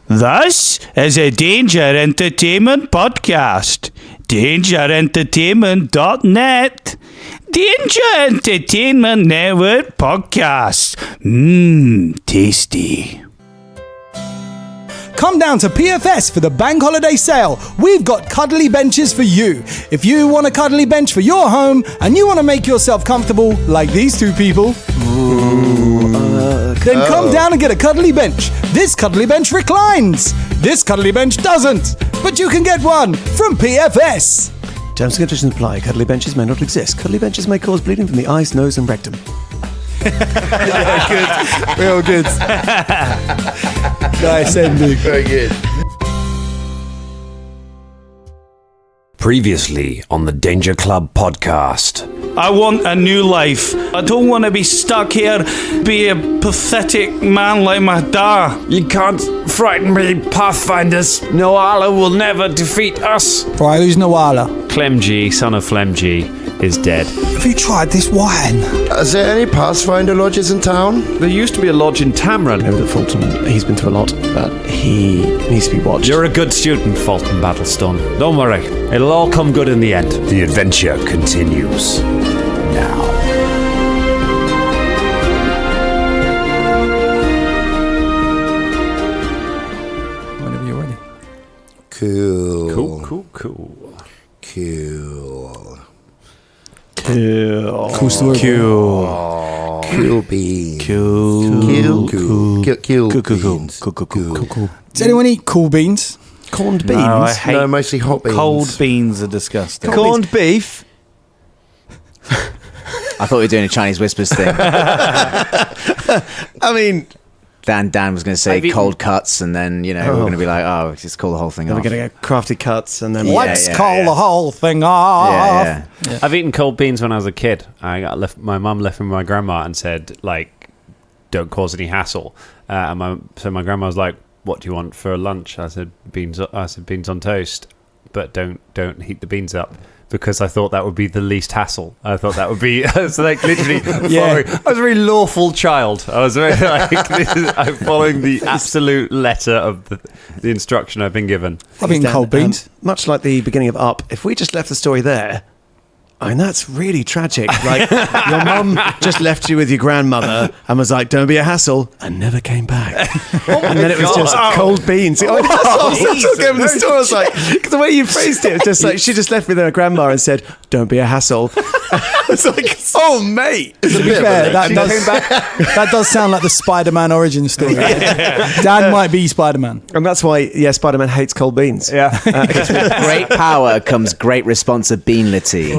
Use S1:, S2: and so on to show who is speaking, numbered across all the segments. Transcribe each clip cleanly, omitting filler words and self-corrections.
S1: This is a Danger Entertainment podcast. DangerEntertainment.net. Danger Entertainment Network podcast. Tasty.
S2: Come down to PFS for the bank holiday sale. We've got cuddly benches for you. If you want a cuddly bench for your home and you want to make yourself comfortable like these two people, then come down and get a cuddly bench. This cuddly bench reclines. This cuddly bench doesn't. But you can get one from PFS.
S3: Terms and conditions apply. Cuddly benches may not exist. Cuddly benches may cause bleeding from the eyes, nose and rectum.
S2: Yeah, good. Real good. Nice ending.
S4: Very good.
S5: Previously on the Danger Club podcast.
S1: I want a new life. I don't want to be stuck here, be a pathetic man like my dad.
S5: You can't frighten me, Pathfinders. Noala will never defeat us.
S2: Right, who's Noala?
S6: Clemgy, son of Flemgy, is dead.
S2: Have you tried this wine?
S4: Is there any Pathfinder lodges in town?
S6: There used to be a lodge in Tamran.
S3: Over at Folton, he's been to a lot, but he needs to be watched.
S6: You're a good student, Folton Battlestone. Don't worry, it'll all come good in the end.
S5: The adventure continues now.
S2: Whenever you're ready.
S4: Cool.
S6: Cool.
S4: Cool.
S2: Cool story.
S4: Cool beans. Cool beans.
S2: Cool. Does anyone eat cool beans?
S3: Corned beans?
S1: No, I hate
S4: No, mostly hot beans.
S1: cold beans are disgusting.
S3: Corned beef?
S7: I thought we were doing a Chinese whispers thing.
S3: I mean...
S7: Dan was going to say cold cuts, and then, we're going to be like, oh, just call the whole thing
S3: Then
S7: off.
S3: we're going to get crafty cuts and then...
S2: Let's call the whole thing off.
S7: Yeah.
S6: I've eaten cold beans when I was a kid. My mum left me with my grandma and said, don't cause any hassle. So my grandma was like, what do you want for lunch? I said beans on toast, but don't heat the beans up. Because I thought that would be the least hassle. I thought that would be literally following. I was a very lawful child. I was very I'm following the absolute letter of the instruction I've been given.
S2: I've eaten cold beans.
S3: Much like the beginning of Up, if we just left the story there, I mean, that's really tragic. Like, your mum just left you with your grandmother and was like, don't be a hassle, and never came back. And then it was just cold beans. That's what I was talking about the story. I was like, because the way you phrased it, it's just like, she just left me with her grandma and said, don't be a hassle. It's like, oh, mate.
S2: To be fair, that does sound like the Spider-Man origin story. Dan might be Spider-Man.
S3: And that's why, Spider-Man hates cold beans.
S6: Yeah.
S7: With great power comes great responsibility.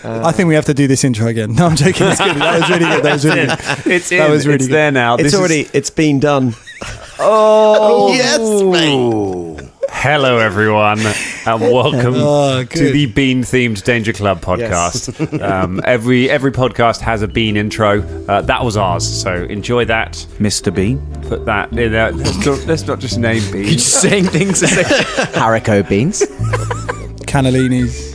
S2: I think we have to do this intro again. No, I'm joking. It's good. That was really good. That was really good.
S6: It's in.
S2: That was really
S6: It's
S2: good.
S6: there now.
S3: It's been done.
S4: Oh, yes, mate.
S6: Hello, everyone, and welcome
S2: Oh, good.
S6: to the bean-themed Danger Club podcast. Every podcast has a bean intro. That was ours, so enjoy that.
S1: Mr. Bean.
S6: Put that in there. Let's not just name beans.
S7: You're just saying things. Haricot beans.
S2: Cannellinis.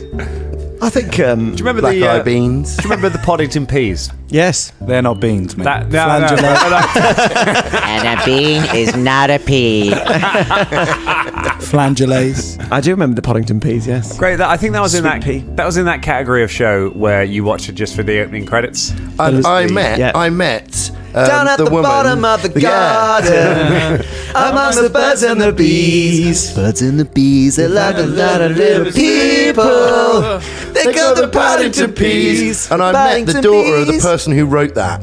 S3: I think,
S6: Do you remember
S4: Black eye beans.
S6: Do you remember the Poddington peas?
S3: yes.
S1: They're not beans, mate.
S6: No.
S7: And a bean is not a pea.
S2: Flangellates.
S3: I do remember the Poddington peas, yes.
S6: Great. I think that was in
S3: Sweet
S6: that.
S3: pea.
S6: That was in that category of show where you watch it just for the opening credits.
S4: And I met
S3: down at the
S4: woman.
S3: bottom of the garden, amongst the birds and the bees.
S7: Birds and the bees, they're like a lot of little
S3: people.
S4: They call the Paddington peas. And I met the daughter of the person who wrote that.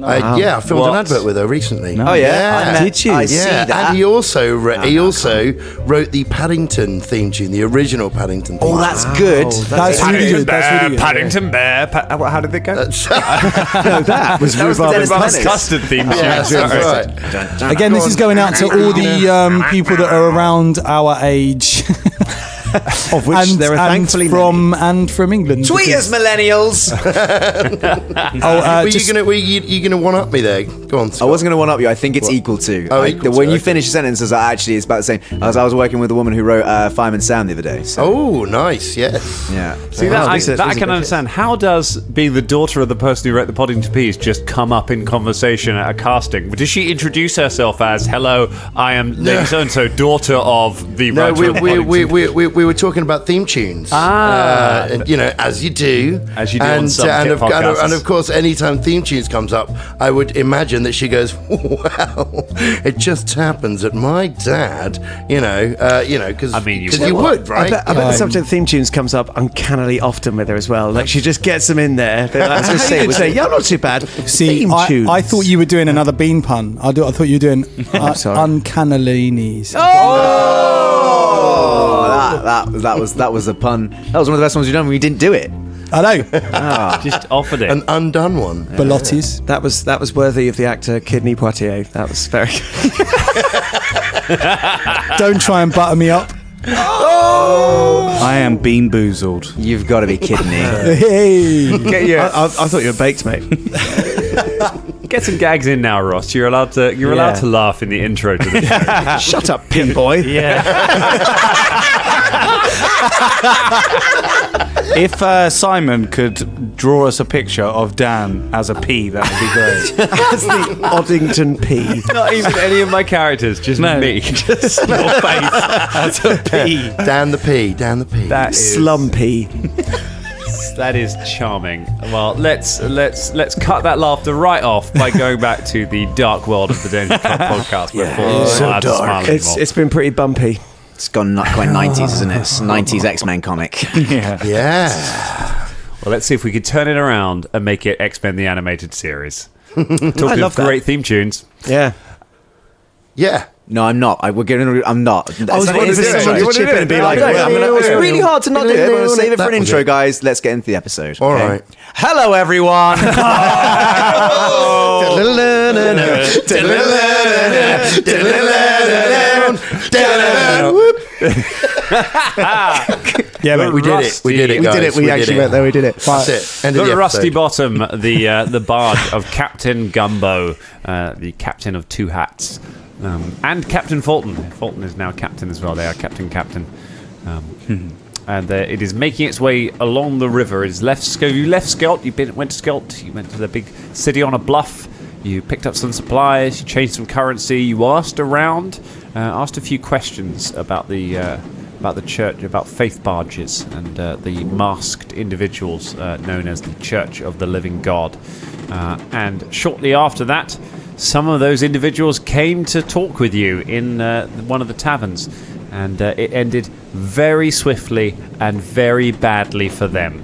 S4: I filmed an advert with her recently.
S3: Oh, yeah? Did you?
S7: I see that.
S4: And he also wrote the Paddington theme tune, the original Paddington theme.
S7: Oh, that's good.
S2: That's really good. That's really good.
S6: Paddington Bear. How did they go?
S3: No, that was Rhubarb and
S6: Dennis
S3: Dennis.
S6: Custard theme tune.
S4: Yeah, that's right.
S2: Again, this is going out to all the people that are around our age.
S3: Of which there are thankfully
S2: from England.
S7: Tweet us, millennials.
S4: Were you gonna one up me there? Go on.
S7: I wasn't going to one up you. I think it's equal to.
S4: Equal
S7: when
S4: to,
S7: you finish the sentences, actually, it's about the same. I was working with a woman who wrote Fireman Sound the other day. So.
S4: Oh, nice. Yes.
S7: Yeah.
S6: See, that I can understand. How does being the daughter of the person who wrote the Poddington Peas just come up in conversation at a casting? Does she introduce herself as, hello, I am Lady So-and-so, daughter of the
S4: No,
S6: writer of Poddington?
S4: we were talking about theme tunes. And, as you do.
S6: As you do on some kid podcasts.
S4: And of course, anytime theme tunes comes up, I would imagine that she goes, well, it just happens that my dad, because you would, right?
S3: I bet the subject of theme tunes comes up uncannily often with her as well. Like she just gets them in there. I was going to say, yeah, not too bad.
S2: See,
S3: theme tunes.
S2: I thought you were doing another bean pun. I thought you were doing uncannily knees.
S7: That was a pun. That was one of the best ones you've done when we didn't do it.
S2: I know.
S6: Just offered it.
S4: An undone one.
S2: Belotti's.
S3: That was worthy of the actor Kidney Poitier. That was very good.
S2: Don't try and butter me up.
S1: I am bean boozled.
S7: You've got to be kidding me.
S2: Hey.
S3: I thought you were baked, mate.
S6: Get some gags in now, Ross. You're allowed to laugh in the intro to the show.
S3: Shut up, pin boy.
S6: Yeah.
S1: If Simon could draw us a picture of Dan as a pea, that would be great.
S3: As the Oddington P.
S6: Not even any of my characters, just me.
S1: Just your face as a pea.
S4: Dan the P.
S6: That is
S3: Slum P.
S6: That is charming. Well, let's cut that laughter right off by going back to the dark world of the Danger Club podcast. Before
S3: So dark. It's been pretty bumpy.
S7: It's gone not quite 90s, isn't it? It's 90s X-Men comic.
S4: Yeah.
S6: Well, let's see if we could turn it around and make it X-Men the animated series. Talking
S3: love
S6: of
S3: that.
S6: great theme tunes.
S3: Yeah.
S4: Yeah.
S7: No, I'm not. I'm not.
S3: I was waiting for someone to chip in and be like,
S7: it's really hard to not do it. I'm going to save it for an intro, guys. Let's get into the episode.
S4: All right.
S7: Hello, everyone.
S2: Yeah, mate,
S4: We did it. We did it, guys.
S3: We actually went there. We did it.
S4: That's it. End of
S6: The
S4: the
S6: Rusty
S4: episode.
S6: Bottom, the barge of Captain Gumbo, the captain of two hats, and Captain Folton. Folton is now captain as well. They are captain. And it is making its way along the river. It is you left Skelt. Went to Skelt. You went to the big city on a bluff. You picked up some supplies. You changed some currency. You asked around, asked a few questions about the church, about faith barges and the masked individuals known as the Church of the Living God. And shortly after that, some of those individuals came to talk with you in one of the taverns. And it ended very swiftly and very badly for them.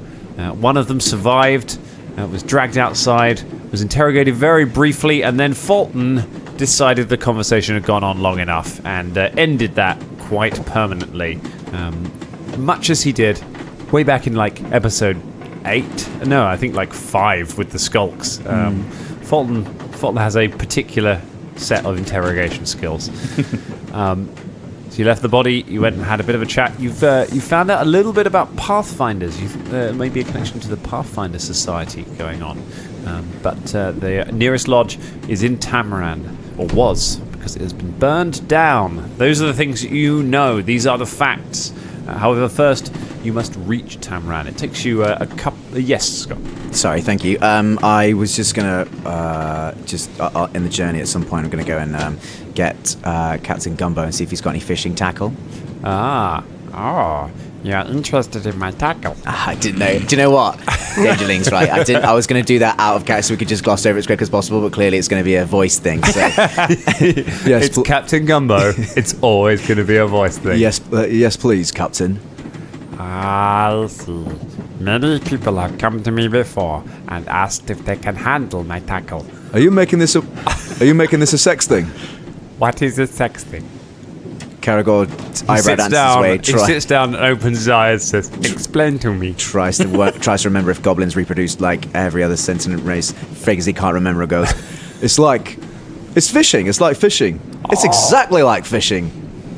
S6: One of them survived, was dragged outside, was interrogated very briefly, and then Folton decided the conversation had gone on long enough and ended that quite permanently. Much as he did way back in episode 8. No, I think 5 with the skulks. Folton has a particular set of interrogation skills. So you left the body, you went and had a bit of a chat. You found out a little bit about Pathfinders. There may be a connection to the Pathfinder Society going on. But the nearest lodge is in Tamran, or was, because it has been burned down. Those are the things you know. These are the facts. However, first, you must reach Tamran. It takes you a couple... yes, Scott.
S7: Sorry, thank you. I was just going to, in the journey at some point, I'm going to go and get Captain Gumbo and see if he's got any fishing tackle.
S6: You're interested in my tackle.
S7: I didn't know. Do you know what? Dangerlings, right? I was going to do that out of character so we could just gloss over it as quick as possible, but clearly it's going to be a voice thing. So.
S6: Yes, it's Captain Gumbo. It's always going to be a voice thing.
S7: Yes, please, Captain.
S5: I see. Many people have come to me before and asked if they can handle my tackle.
S8: Are you making this a sex thing?
S5: What is a sex thing?
S7: Caragor eyebrow dances his way.
S6: He sits down and opens his eyes and says, "Explain to me."
S7: Tries to remember if goblins reproduced like every other sentient race. Figures he can't remember and goes,
S8: It's fishing. It's like fishing.
S7: It's exactly like fishing.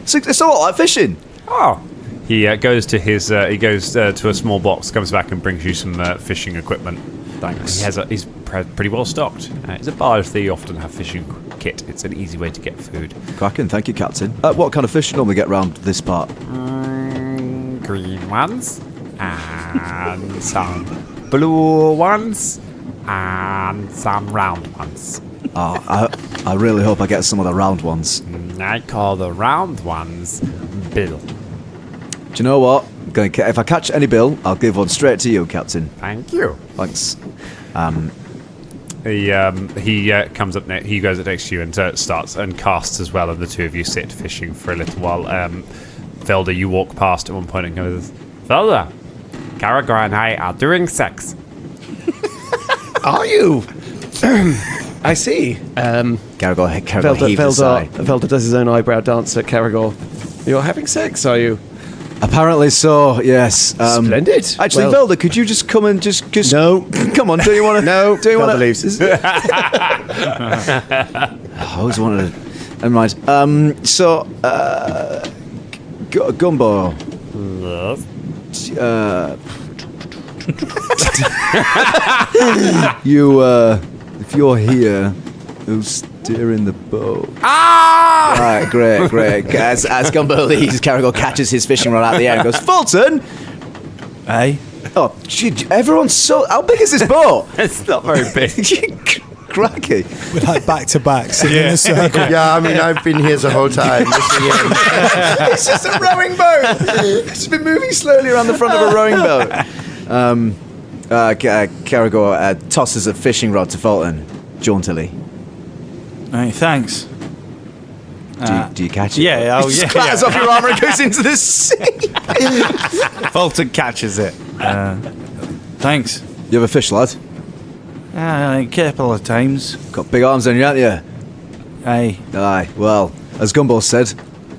S8: It's a lot like fishing.
S6: Oh, He goes to his. He goes to a small box, comes back and brings you some fishing equipment.
S7: Thanks.
S6: He's pretty well stocked. It's a barge. They often have fishing kit. It's an easy way to get food.
S8: Cracking, thank you, Captain. What kind of fish normally get round this part?
S5: Green ones and some blue ones and some round ones.
S8: Oh, I really hope I get some of the round ones.
S5: I call the round ones Bill.
S8: Do you know what? If I catch any bill, I'll give one straight to you, Captain.
S5: Thank you.
S8: Thanks.
S6: He comes up next. He goes up next to you and starts and casts as well. And the two of you sit fishing for a little while. Velda, you walk past at one point and goes,
S5: Velda, Caragor and I are doing sex.
S3: Are you? I see.
S7: Caragor heaves a sigh.
S3: Velda does his own eyebrow dance at Caragor. You're having sex, are you?
S8: Apparently so, yes.
S3: Splendid.
S8: Actually,
S3: Well-
S8: Velda, could you just come and just
S3: No.
S8: Come on, do you want to?
S3: No.
S8: Do you want
S3: Velda
S8: to?
S3: leaves.
S8: I always wanted to. Never mind. Gumbo. If you're here, who's steering the boat?
S7: Right, great. As Gumbo leaves, Caragor catches his fishing rod out of the air and goes, Folton!
S1: Hey?
S7: Oh, gee, everyone's so... How big is this boat?
S6: "It's not very big."
S7: Cracky.
S2: We're like back to back, sitting in a circle.
S4: Yeah, I mean, I've been here the whole time listening in.
S7: It's just a rowing boat. It's been moving slowly around the front of a rowing boat. Caragor tosses a fishing rod to Folton, jauntily.
S1: Hey, thanks.
S7: Do you catch it?
S1: Yeah,
S7: It just clatters off your armor and goes into the sea.
S1: Fulton catches it. Thanks.
S8: You have a fish, lad?
S1: A couple of times.
S8: Got big arms on you, haven't you?
S1: Hey.
S8: Aye. Well, as Gumbo said,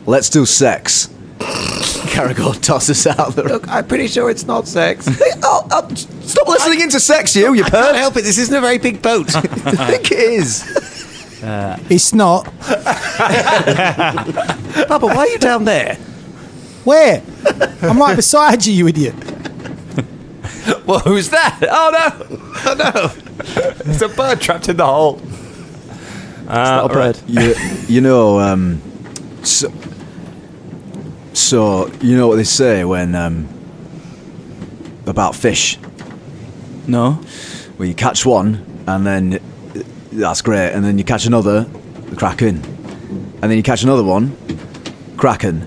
S8: let's do sex.
S7: Caragor tosses out the...
S3: Look, I'm pretty sure it's not sex.
S8: Stop listening into sex, you
S3: I can't
S8: perv.
S3: help it. This isn't a very big boat.
S8: I think it is.
S2: It's not.
S3: Papa, why are you down there?
S2: Where? I'm right beside you, you idiot.
S6: Well, who's that? Oh no! It's a bird trapped in the hole.
S3: Not a bird.
S8: You know, so you know what they say when about fish.
S1: No?
S8: Where you catch one and then that's great, and then you catch another, kraken, and then you catch another one, kraken.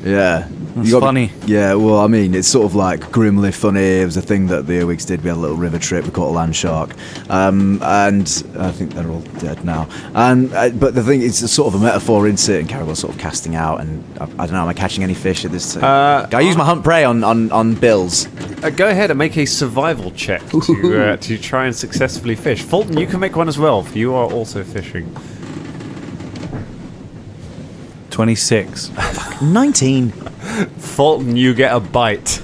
S8: Yeah.
S1: That's funny.
S8: Yeah, well, I mean, it's sort of like grimly funny. It was a thing that the Earwigs did. We had a little river trip. We caught a land shark, and I think they're all dead now. And but the thing, it's a sort of a metaphor into it. And Caragor's sort of casting out, and I don't know. Am I catching any fish at this time?
S7: I use my hunt prey on bills.
S6: Go ahead and make a survival check to try and successfully fish. Fulton, you can make one as well. You are also fishing.
S1: 26.
S7: 19.
S6: Fulton, you get a bite.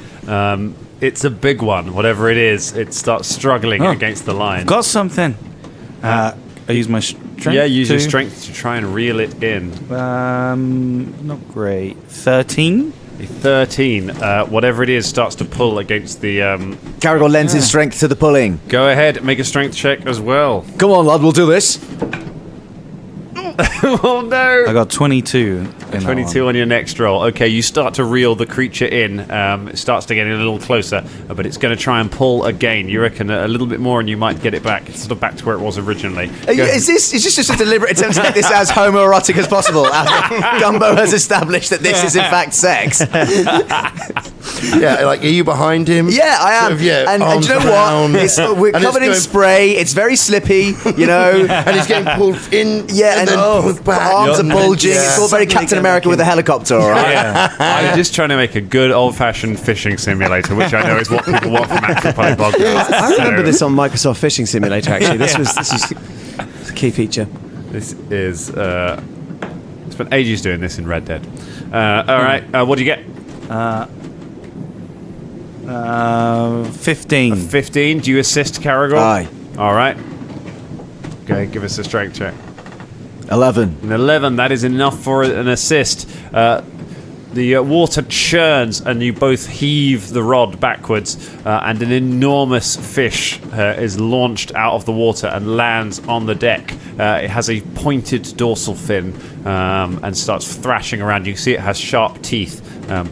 S6: It's a big one, whatever it is. It starts struggling against the line.
S1: Got something. I use my strength.
S6: Yeah, use your
S1: to-
S6: strength to try and reel it in.
S1: Not great. 13?
S6: A 13, whatever it is, starts to pull against the...
S7: Caragor lends his strength to the pulling.
S6: Go ahead, make a strength check as well.
S8: Come on, lad, we'll do this.
S6: Oh no!
S1: I got 22. In
S6: 22 on your next roll. Okay, you start to reel the creature in. It starts to get a little closer, but it's going to try and pull again. You reckon a little bit more and you might get it back. It's sort of back to where it was originally.
S7: Is this just a deliberate attempt to make this as homoerotic as possible? After Gumbo has established that this is in fact sex.
S4: Yeah, like, are you behind him?
S7: Yeah, I am.
S4: Sort of, yeah,
S7: and
S4: arms
S7: do you know
S4: around.
S7: what? We're
S4: And
S7: covered in
S4: it's
S7: spray. It's very slippy, you know.
S4: And he's getting pulled in.
S7: Yeah, and
S4: then
S7: then
S4: pulled back.
S7: arms are
S4: And then-
S7: bulging.
S4: yeah.
S7: It's all very Captain America with a helicopter, all right?
S6: Yeah. I'm just trying to make a good old-fashioned fishing simulator, which I know is what people want from Actual Play Podcast.
S3: I remember this on Microsoft Fishing Simulator, actually. This is a key feature.
S6: This is... spent ages doing this in Red Dead. All right, what do you get?
S1: 15.
S6: 15. Do you assist Caragor?
S8: Aye.
S6: All right. Okay, give us a strength check.
S8: 11.
S6: An 11, that is enough for an assist. The water churns and you both heave the rod backwards and an enormous fish is launched out of the water and lands on the deck. It has a pointed dorsal fin and starts thrashing around. You can see it has sharp teeth,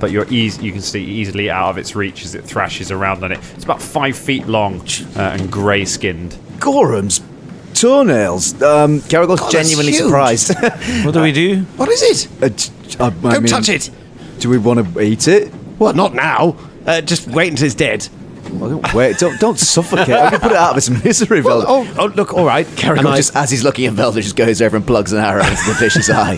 S6: but you can see easily out of its reach as it thrashes around on it. It's about 5 feet long and grey-skinned.
S8: Gorham's toenails. Caragor's genuinely
S3: huge.
S8: surprised.
S1: What do we do?
S3: What is it?
S8: Don't
S3: touch it.
S8: Do we want to eat it?
S3: What? Not now. Just wait until it's dead.
S8: Well, wait, don't suffocate. I can put it out of its misery, Velda.
S3: Oh, look, all right.
S7: And just as he's looking at Velda, just goes over and plugs an arrow into the fish's eye.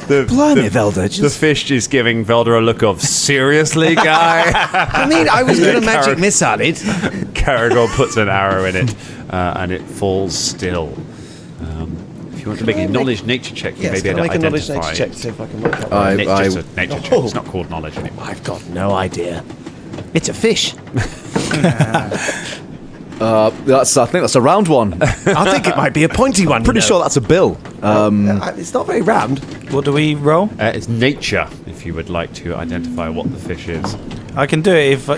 S8: Blimey, Velda.
S6: The fish is giving Velda a look of, seriously, guy?
S3: I mean, I was going to magic missile it.
S6: Caragor puts an arrow in it and it falls still. If you want to make a knowledge nature check, you may be able to
S3: make a knowledge
S6: identify
S3: nature check
S6: it.
S3: to see if I can work out.
S6: It's a nature check. It's not called knowledge anymore.
S3: I've got no idea. It's a fish.
S8: I think that's a round one.
S3: I think it might be a pointy one.
S8: Pretty sure that's a bill.
S3: It's not very round.
S1: What do we roll?
S6: It's nature, if you would like to identify what the fish is.
S1: I can do it if I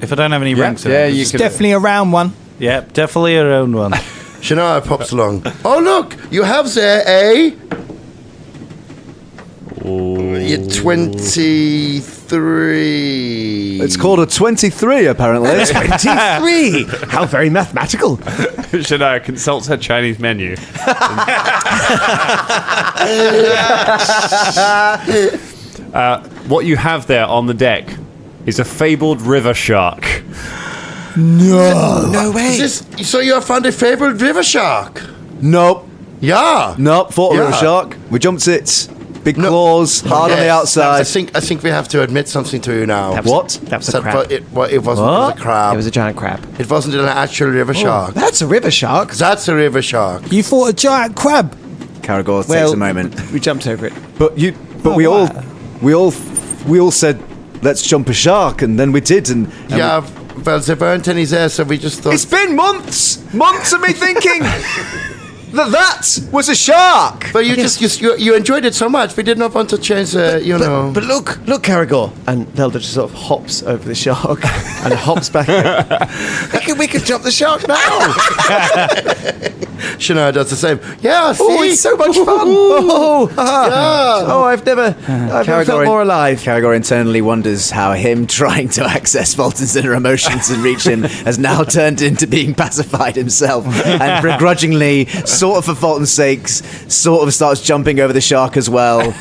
S1: don't have any ranks. in it.
S6: you
S2: It's definitely a round one.
S1: Yeah, definitely a round one.
S4: Shania pops along. Oh, look, you have there a 23.
S8: It's called a 23, apparently.
S3: 23. How very mathematical.
S6: Shania consults her Chinese menu. What you have there on the deck is a fabled river shark.
S3: No way.
S4: So you have found a fabled river shark?
S8: Nope.
S4: Yeah.
S8: Nope. Fought a
S4: Yeah.
S8: river shark. We jumped it. Big claws, hard on the
S4: Yes,
S8: outside.
S4: I think we have to admit something to you now.
S8: What?
S3: That was a
S4: That
S3: crab.
S4: it wasn't it was a crab.
S3: It was a giant crab.
S4: It wasn't an actual river shark.
S3: That's a river shark.
S4: That's a river shark.
S2: You fought a giant crab.
S7: Caragor takes
S3: Well,
S7: a moment.
S3: We jumped over it.
S8: But we all said, let's jump a shark, and then we did. And
S4: Yeah, well, there weren't any there, so we just thought.
S8: it's been months of me thinking that was a shark.
S4: But you enjoyed it so much. We did not want to change the,
S3: But look, Caragor. And Velda just sort of hops over the shark and hops back. we could jump the shark now.
S4: Shania does the same. Yeah, see?
S3: Oh, it's so much fun. I've never felt more alive.
S7: Caragor internally wonders how him trying to access Folton's inner emotions and reach him has now turned into being pacified himself, and begrudgingly, sort of for Folton's sakes, sort of starts jumping over the shark as well.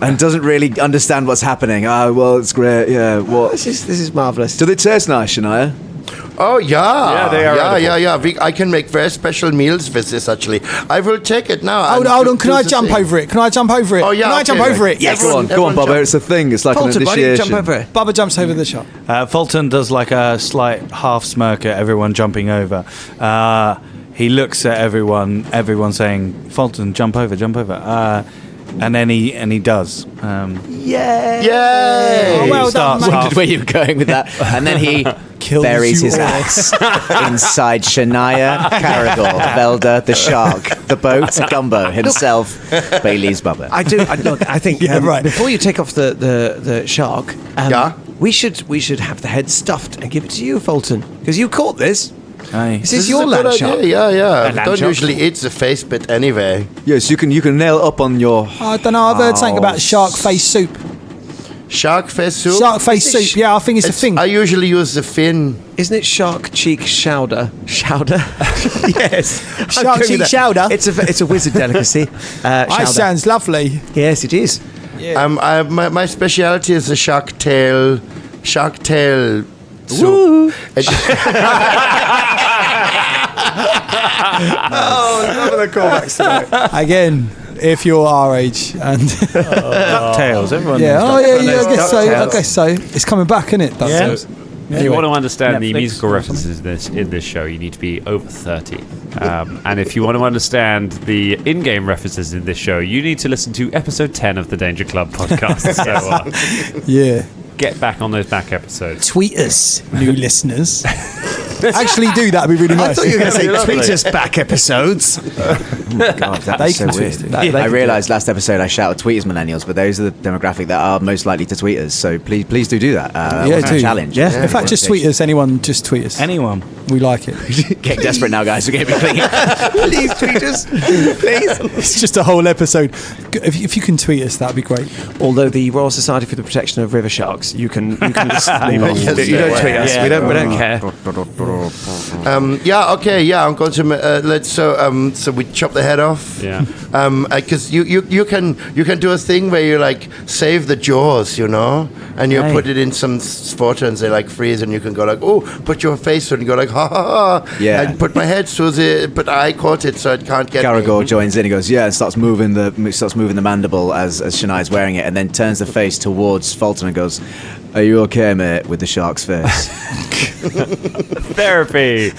S7: And doesn't really understand what's happening. Well, it's great. Yeah, what?
S3: This is marvelous.
S8: Do they taste nice, Shania?
S4: Oh, yeah.
S6: Yeah, they are edible.
S4: I can make very special meals with this, actually. I will take it now.
S2: Hold on. Can I jump over it? Can I jump over it?
S4: Oh, yeah.
S2: Can I jump
S4: okay.
S2: over it? Yes.
S8: Go on,
S4: Everyone
S8: Bubba.
S4: jump.
S8: It's a thing. It's like
S3: Folton,
S8: an
S3: why don't you
S8: initiation.
S3: jump over it?
S2: Bubba jumps over the shark.
S1: Fulton does like a slight half smirk at everyone jumping over. He looks at everyone saying, Fulton, jump over. And then he does.
S4: Yay!
S2: Oh, well done, mate.
S7: Wondered where you were going with that. And then he buries his axe inside Shania, Caragor, Velda, the shark, the boat, Gumbo himself, but he leaves Bubba.
S3: I think
S2: right.
S3: before you take off the shark,
S4: Yeah?
S3: we should have the head stuffed and give it to you, Folton, because you caught this.
S1: Aye.
S3: This is your
S4: a good
S3: land
S4: idea.
S3: shark.
S4: Yeah.
S3: land
S4: Don't
S3: shark.
S4: usually eat the face bit anyway.
S8: Yes, you can nail it up on your.
S2: I don't know. I've heard something about shark face soup.
S4: Shark face soup?
S2: Shark face
S3: Is it
S2: soup. Yeah, I think it's a thing.
S4: I usually use the fin.
S3: Isn't it shark cheek chowder? Chowder? Yes. I'm
S2: Shark
S3: going with
S2: cheek
S3: that.
S2: chowder?
S3: It's a wizard delicacy.
S2: That
S3: Chowder.
S2: sounds lovely.
S3: Yes, it is.
S4: My speciality is the shark tail soup.
S3: Love the callbacks tonight.
S2: Again, if you're our age and
S1: DuckTales. Everyone
S2: yeah,
S1: knows
S2: I guess so. I
S3: DuckTales.
S2: guess so. It's coming back, isn't it? DuckTales.
S6: If you want to understand the
S1: Netflix
S6: musical
S1: or
S6: references in this show, you need to be over 30. And if you want to understand the in-game references in this show, you need to listen to episode 10 of the Danger Club podcast. So
S2: Yeah.
S6: get back on those back episodes.
S2: Tweet us, new listeners. Actually do, that'd be really
S3: I
S2: nice.
S3: thought you were going to say
S6: That'd be
S3: tweet
S6: lovely.
S3: us back episodes.
S8: God, that
S2: They
S8: was so
S2: can
S8: weird.
S2: twist it.
S3: They
S8: I
S3: can
S8: realised last episode I shouted tweet us millennials, but those are the demographic that are most likely to tweet us. So please do that. That
S2: Yeah,
S8: wasn't
S2: do.
S8: a challenge.
S3: Yeah.
S2: In fact, just tweet us. Anyone, just tweet us.
S1: Anyone.
S2: We like it.
S8: Getting desperate now, guys. We're getting clinging.
S3: Please tweet us. Please.
S2: It's just a whole episode. If you can tweet us, that'd be great.
S3: Although the Royal Society for the Protection of River Sharks, you can just leave off.
S4: Yes,
S3: You don't
S4: yeah.
S3: tweet us.
S6: Yeah.
S3: We don't care.
S4: I'm going to let's so we chop the head off.
S6: Yeah.
S4: Because you can do a thing where you like save the jaws, and you put it in some spot and they like freeze, and you can go like, oh, put your face on, and you go like, ha ha ha,
S8: Yeah.
S4: and put my head through but I caught it, so it can't get
S8: Garagor
S4: me.
S8: joins in. He goes, yeah, and starts moving the mandible as Shania's wearing it, and then turns the face towards Folton and goes, "Are you okay, mate?" With the shark's face,
S6: Therapy.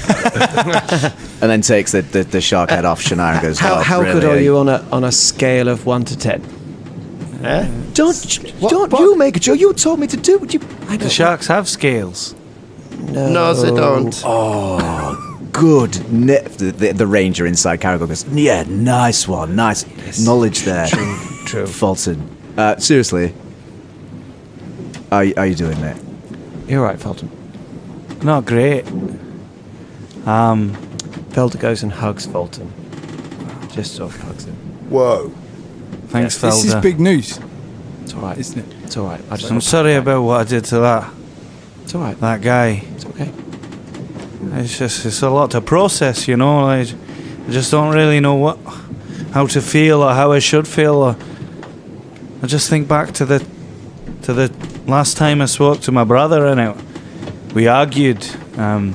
S8: and then takes the shark head off Shania and goes,
S3: How
S8: really,
S3: good are you on a scale of 1 to 10? Don't you make a joke? You told me to do what you.
S1: The sharks have scales.
S4: No, they don't.
S8: Good. The ranger inside Caragor goes, yeah, nice one, nice knowledge there.
S3: True.
S8: Fulton. Seriously, how you doing, mate?
S3: You're right, Folton.
S1: Not great.
S3: Felder goes and hugs Folton. Just sort of hugs him.
S4: Whoa.
S1: Thanks,
S2: This is
S1: Felder.
S2: big news,
S3: It's all right.
S2: isn't it?
S3: It's all right.
S1: I'm sorry about what I did to
S3: It's all right.
S1: that guy.
S3: It's okay.
S1: It's a lot to process, I just don't really know how to feel or how I should feel. Or I just think back to the last time I spoke to my brother, and we argued. I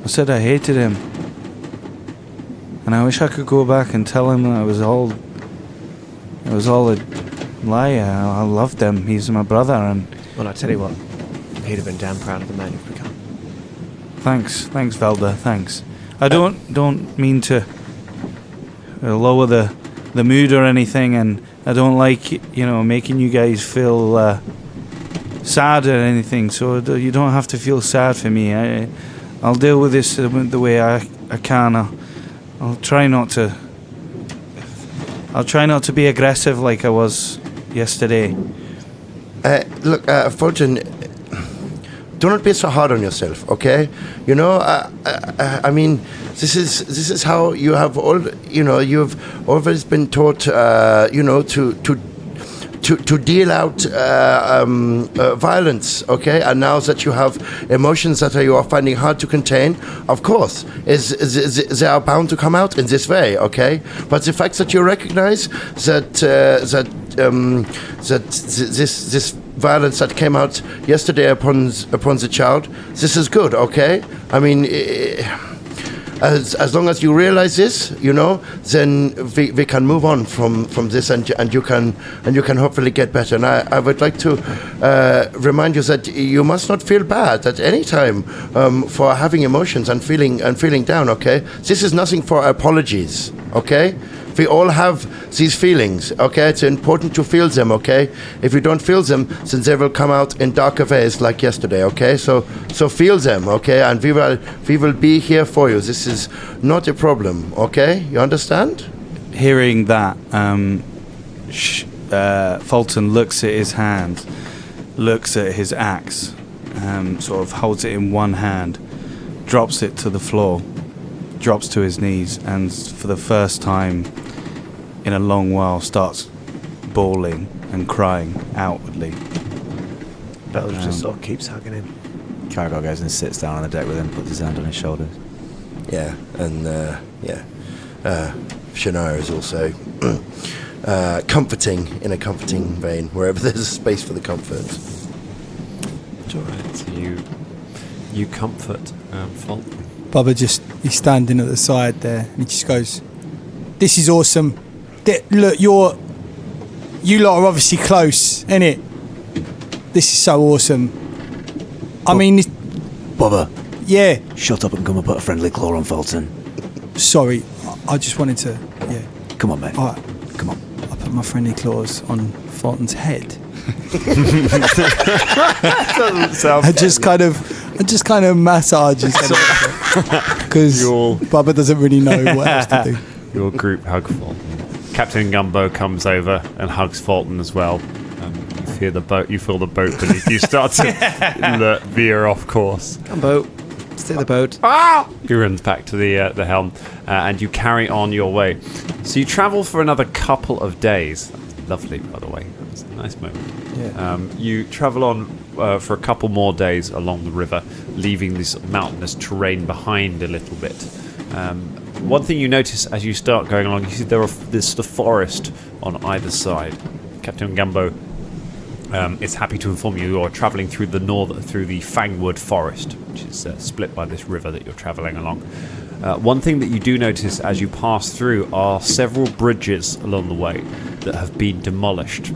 S1: said I hated him, and I wish I could go back and tell him that it was all a lie. I loved him. He's my brother, and
S3: Well, I tell you what, he'd have been damn proud of the man you've become.
S1: thanks, Velda. Thanks. I don't mean to lower the mood or anything, and I don't like making you guys feel sad or anything. So you don't have to feel sad for me. I'll deal with this the way I can. I'll try not to. I'll try not to be aggressive like I was yesterday.
S4: Look, Fulton, do not be so hard on yourself, okay? I mean, this is how you have you've always been taught, to deal out violence, okay? And now that you have emotions that you are finding hard to contain, of course, they are bound to come out in this way, okay? But the fact that you recognize that this violence that came out yesterday upon the child, this is good, okay? I mean, as long as you realize this, then we can move on from this, and you can hopefully get better. And I would like to remind you that you must not feel bad at any time for having emotions and feeling down. Okay, this is nothing for apologies. Okay. We all have these feelings, okay? It's important to feel them, okay? If you don't feel them, then they will come out in darker ways like yesterday, okay? So feel them, okay? And we will be here for you. This is not a problem, okay? You understand?
S1: Hearing that, Folton looks at his hand, looks at his axe, sort of holds it in one hand, drops it to the floor, drops to his knees, and for the first time in a long while starts bawling and crying outwardly.
S3: Bell just sort of keeps hugging him.
S8: Caragor goes and sits down on the deck with him, puts his hand on his shoulders.
S4: Yeah, and Shania is also comforting in a comforting vein wherever there's a space for the comfort.
S6: It's all right. So you comfort Fulton.
S2: Bubba he's standing at the side there, and he just goes, "This is awesome. Look, you lot are obviously close, innit? This is so awesome. I mean,
S8: Bubba,
S2: yeah.
S8: shut up and come and put a friendly claw on Fulton.
S2: Sorry, I just wanted to. Yeah.
S8: Come on, mate.
S2: All right.
S8: Come on.
S2: I put my friendly claws on Fulton's head.
S6: Doesn't sound.
S2: I just kind of and just kind of massages because Bubba doesn't really know what else to do.
S6: Your group hug Fulton. Captain Gumbo comes over and hugs Fulton as well. You feel the boat beneath you start to veer off course.
S3: Gumbo, stay the boat.
S6: He runs back to the helm, and you carry on your way. So you travel for another couple of days. That's lovely, by the way. That's a nice moment.
S2: Yeah.
S6: You travel on for a couple more days along the river, leaving this mountainous terrain behind a little bit. One thing you notice as you start going along, you see there's the forest on either side. Captain Gumbo is happy to inform you are travelling through the Fangwood Forest, which is split by this river that you're travelling along. One thing that you do notice as you pass through are several bridges along the way that have been demolished.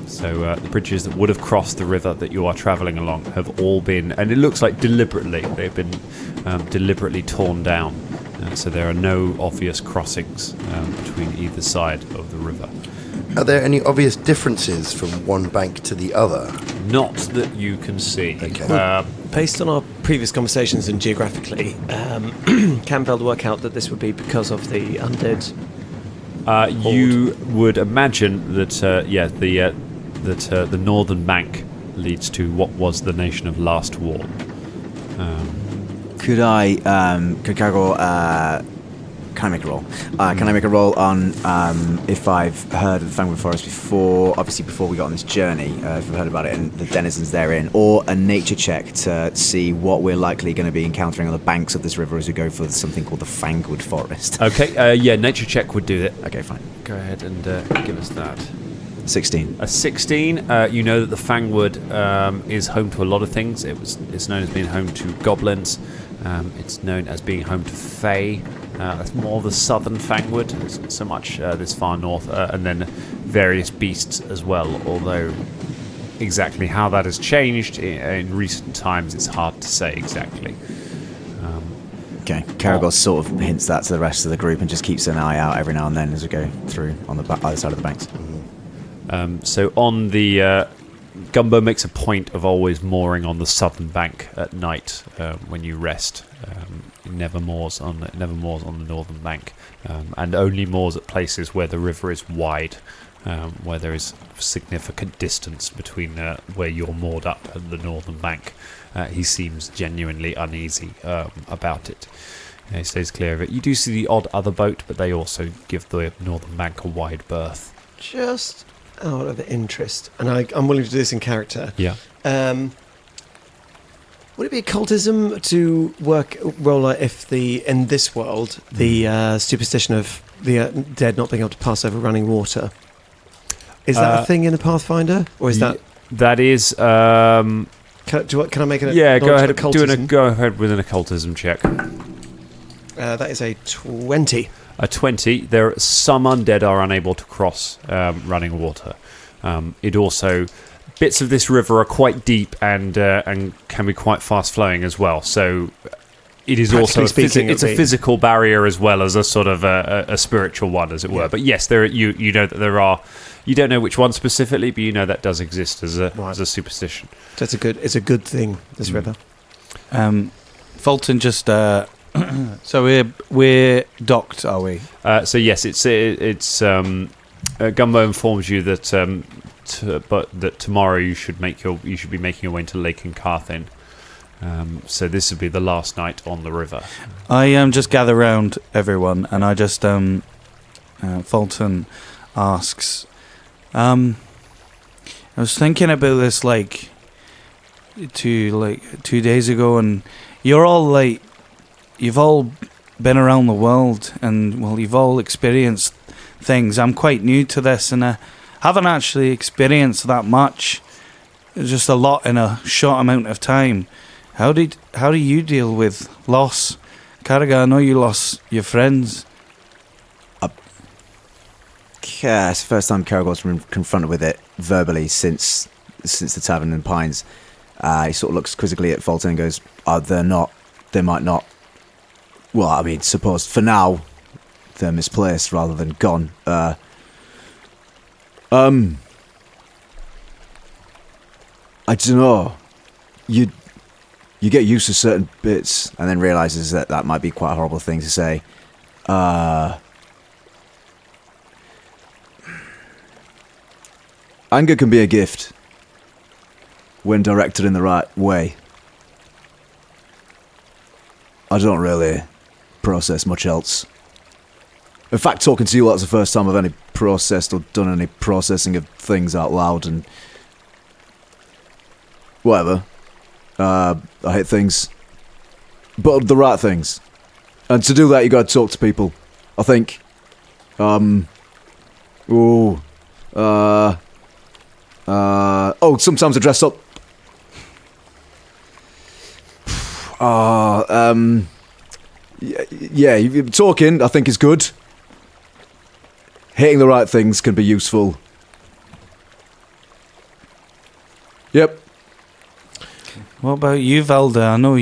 S6: So the bridges that would have crossed the river that you are travelling along have all been, and it looks like deliberately, they've been deliberately torn down. So there are no obvious crossings between either side of the river.
S4: Are there any obvious differences from one bank to the other?
S6: Not that you can see.
S4: Okay.
S3: Based on our previous conversations and geographically, Campbell work out that this would be because of the undead.
S6: You would imagine that the northern bank leads to what was the nation of Last Wall.
S8: Could can I make a roll? Can I make a roll on if I've heard of the Fangwood Forest before, obviously before we got on this journey, if I've heard about it and the denizens therein, or a nature check to see what we're likely going to be encountering on the banks of this river as we go for something called the Fangwood Forest?
S6: Okay, nature check would do it.
S8: Okay, fine.
S6: Go ahead and give us that.
S8: 16.
S6: A 16. You know that the Fangwood is home to a lot of things. It's known as being home to goblins. It's known as being home to Fae. That's more the southern Fangwood. It's not so much this far north, and then various beasts as well. Although exactly how that has changed in recent times, it's hard to say exactly.
S8: Okay, Caragor sort of hints that to the rest of the group and just keeps an eye out every now and then as we go through on the other side of the banks.
S6: So on the Gumbo makes a point of always mooring on the southern bank at night when you rest. Never moors on the northern bank, and only moors at places where the river is wide, where there is significant distance between where you're moored up and the northern bank. He seems genuinely uneasy about it. He stays clear of it. You do see the odd other boat, but they also give the northern bank a wide berth.
S3: Just out of interest, and I'm willing to do this in character.
S6: Yeah.
S3: Would it be occultism to roll if in this world the superstition of the dead not being able to pass over running water is that a thing in the Pathfinder, or is that
S6: is?
S3: Can I make it?
S6: Yeah, go ahead.
S3: Occultism?
S6: Go ahead with an occultism check.
S3: That is a 20.
S6: A 20. Some undead are unable to cross running water. It also. Bits of this river are quite deep and can be quite fast flowing as well. So it is also a physical barrier as well as a sort of a spiritual one, as it were. But yes, you know that there are. You don't know which one specifically, but you know that does exist as a superstition.
S3: So it's a good thing. This river.
S1: Folton just. So we're docked, are we?
S6: So yes, it's Gumbo informs you that. But that tomorrow you should be making your way into Lake Incarthin. So this would be the last night on the river.
S1: I just gather round everyone, and I just Folton asks. I was thinking about this 2 days ago, and you're all you've all been around the world, and you've all experienced things. I'm quite new to this, and haven't actually experienced that much. It's just a lot in a short amount of time. How do you deal with loss? Carragher, I know you lost your friends.
S8: Yeah, it's the first time Caragor's been confronted with it verbally since the Tavern in Pines. He sort of looks quizzically at Folton and goes, they might not. Well, I mean, suppose for now they're misplaced rather than gone. I don't know. You you get used to certain bits and then realizes that that might be quite a horrible thing to say. Anger can be a gift when directed in the right way. I don't really process much else. In fact, talking to you, that's the first time I've any processed or done any processing of things out loud and whatever. I hate things, but the right things. And to do that, you gotta talk to people. I think. Sometimes I dress up. Yeah, talking, I think, is good. Hitting the right things can be useful. Yep.
S1: What about you, Valda? I know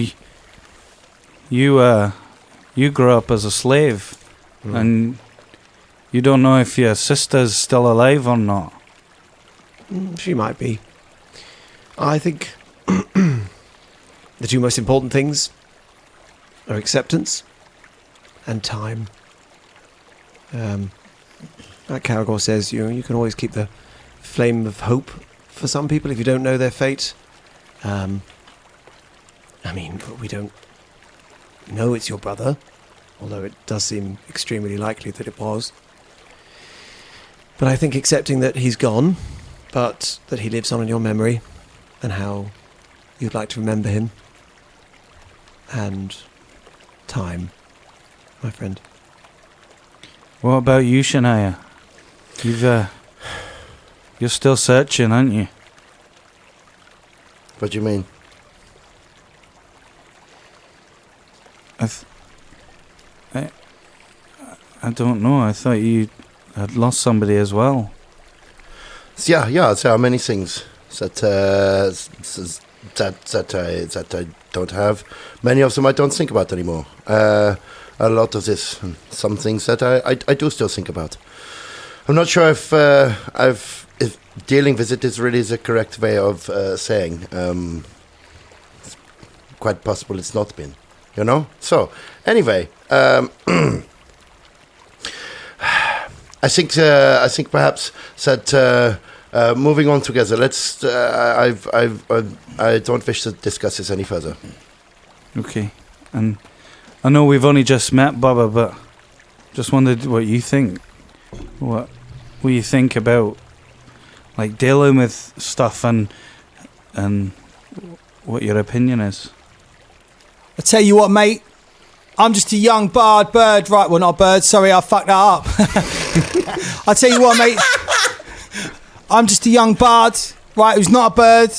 S1: you grew up as a slave, and you don't know if your sister's still alive or not.
S3: She might be. I think the two most important things are acceptance and time. Like Caragor says, you can always keep the flame of hope for some people if you don't know their fate. We don't know it's your brother, although it does seem extremely likely that it was. But I think accepting that he's gone, but that he lives on in your memory, and how you'd like to remember him, and time, my friend.
S1: What about you, Shania? You're still searching, aren't you?
S4: What do you mean?
S1: I don't know. I thought you had lost somebody as well.
S4: Yeah. There are many things that I don't have. Many of them I don't think about anymore. A lot of this, some things that I do still think about. I'm not sure if dealing with it is really the correct way of saying. It's quite possible it's not been, you know. So anyway, I think perhaps that moving on together. Let's. I don't wish to discuss this any further.
S1: Okay, and I know we've only just met, Baba, but just wondered what you think. What you think about like dealing with stuff and what your opinion is.
S2: I tell you what, mate. I'm just a young bird, right? Well, not a bird. Sorry, I fucked that up. I tell you what, mate. I'm just a young bard, right? Who's not a bird,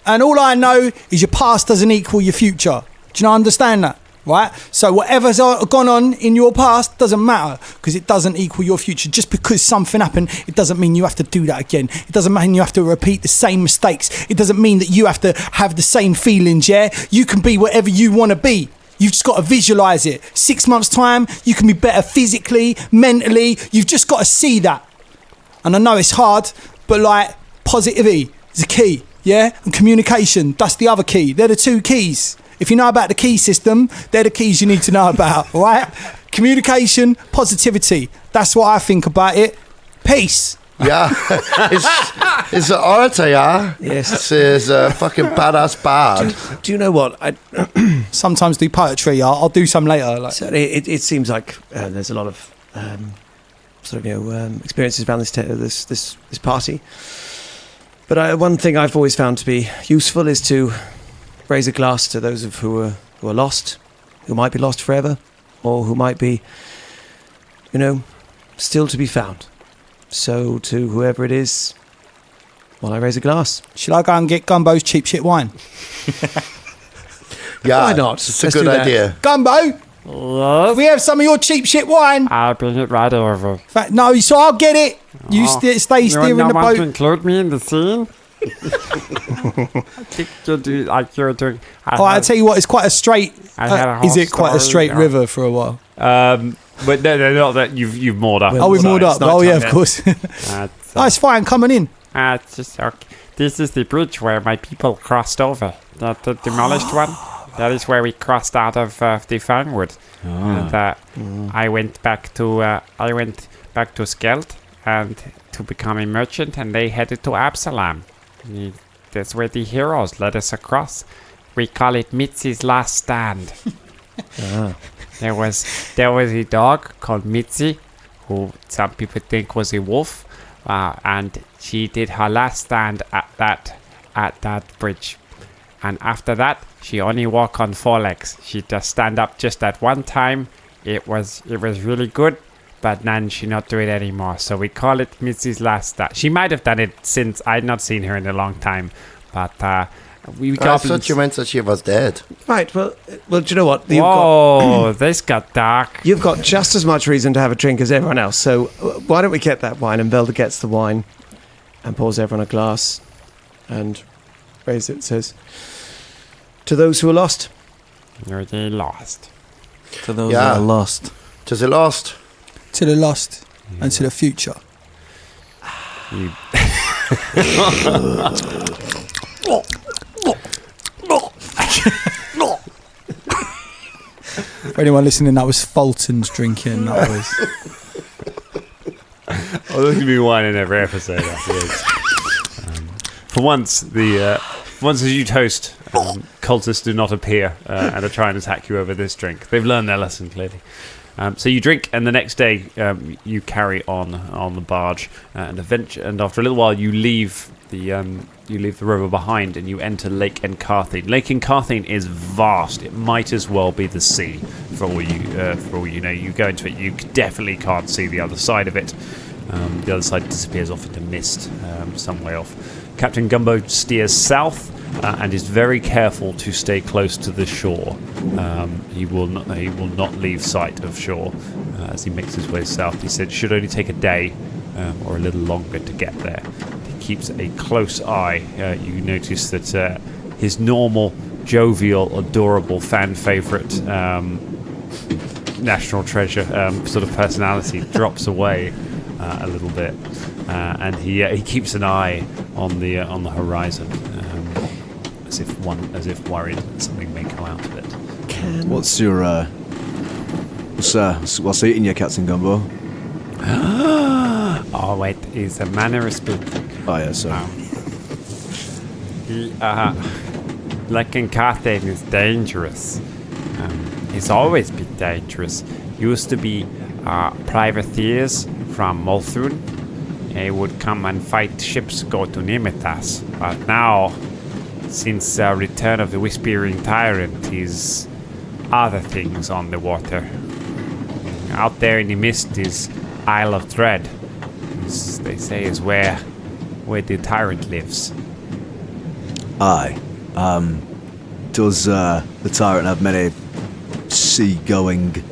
S2: and all I know is your past doesn't equal your future. Do you not understand that? Right? So whatever's gone on in your past doesn't matter because it doesn't equal your future. Just because something happened, it doesn't mean you have to do that again. It doesn't mean you have to repeat the same mistakes. It doesn't mean that you have to have the same feelings, yeah? You can be whatever you want to be. You've just got to visualize it. 6 months' time, you can be better physically, mentally. You've just got to see that. And I know it's hard, but like positivity is a key, yeah? And communication, that's the other key. They're the two keys. If you know about the key system, they're the keys you need to know about, right? Communication, positivity. That's what I think about it. Peace.
S4: Yeah, it's an orator, yeah?
S3: Yes.
S4: It's a fucking badass bard.
S3: Do you know what?
S2: Sometimes do poetry. I'll do some later. Like.
S3: So it seems like there's a lot of experiences around this party. But one thing I've always found to be useful is to raise a glass to those who are lost, who might be lost forever, or who might be, still to be found. So to whoever it is, while I raise a glass.
S2: Should I go and get Gumbo's cheap shit wine?
S4: Yeah,
S3: why not?
S4: It's a good idea.
S2: Gumbo,
S5: Yes?
S2: we have some of your cheap shit wine.
S5: I'll bring it right over.
S2: No, so I'll get it. You stay steering the
S5: want to
S2: boat.
S5: include me in the scene? I think you're doing like you're doing.
S2: I'll tell you what, it's quite a straight.
S5: I had a whole
S2: Is it quite a
S5: story,
S2: straight
S5: yeah.
S2: river for a while?
S6: But no, not that you've moored up.
S2: Oh, we've moored up. Oh, yeah, of course. It's fine. Coming in.
S5: It's just okay. This is the bridge where my people crossed over. The demolished one. That is where we crossed out of the Fernwood. And I went back to Skeld and to become a merchant, and they headed to Absalom. That's where the heroes led us across. We call it Mitzi's Last Stand. There was a dog called Mitzi, who some people think was a wolf, and she did her last stand at that bridge. And after that, she only walked on 4 legs. She just stand up just at one time. It was really good, but then she not do it anymore. So we call it Mitzi's Last Stand. She might have done it since I'd not seen her in a long time, but we
S4: I thought you meant that she was dead.
S3: Right, well, do you know what?
S5: This got dark.
S3: You've got just as much reason to have a drink as everyone else, so why don't we get that wine? And Velda gets the wine and pours everyone a glass and raises it, says, to those who are lost.
S5: You're the lost.
S1: To those that are lost.
S4: To the lost.
S2: To the lost and to the future. For anyone listening, that was Folton's drinking. That was.
S6: Oh, there's gonna be wine in every episode afterwards. For once, as you toast, cultists do not appear and are trying to attack you over this drink. They've learned their lesson clearly. So you drink, and the next day you carry on the barge, and after a little while you leave the river behind, and you enter Lake Encarthine. Lake Encarthine is vast; it might as well be the sea. For all you know, you go into it, you definitely can't see the other side of it. The other side disappears off into mist, some way off. Captain Gumbo steers south. And is very careful to stay close to the shore. He will not leave sight of shore as he makes his way south. He said it should only take a day or a little longer to get there. He keeps a close eye. You notice that his normal, jovial, adorable, fan favorite, national treasure sort of personality drops away a little bit, and he keeps an eye on the horizon. As if worried that something may come out of it.
S8: What's your what's eating you, Captain Gumbo?
S5: Oh wait, is a manner of speaking.
S8: Oh yeah, sorry.
S5: Like Encarthine is dangerous. It's always been dangerous. Used to be privateers from Multhun. They would come and fight ships go to Nimitas, but now, since return of the Whispering Tyrant, is other things on the water. Out there in the mist is Isle of Dread. They say is where the tyrant lives.
S8: Aye. Does the tyrant have many sea-going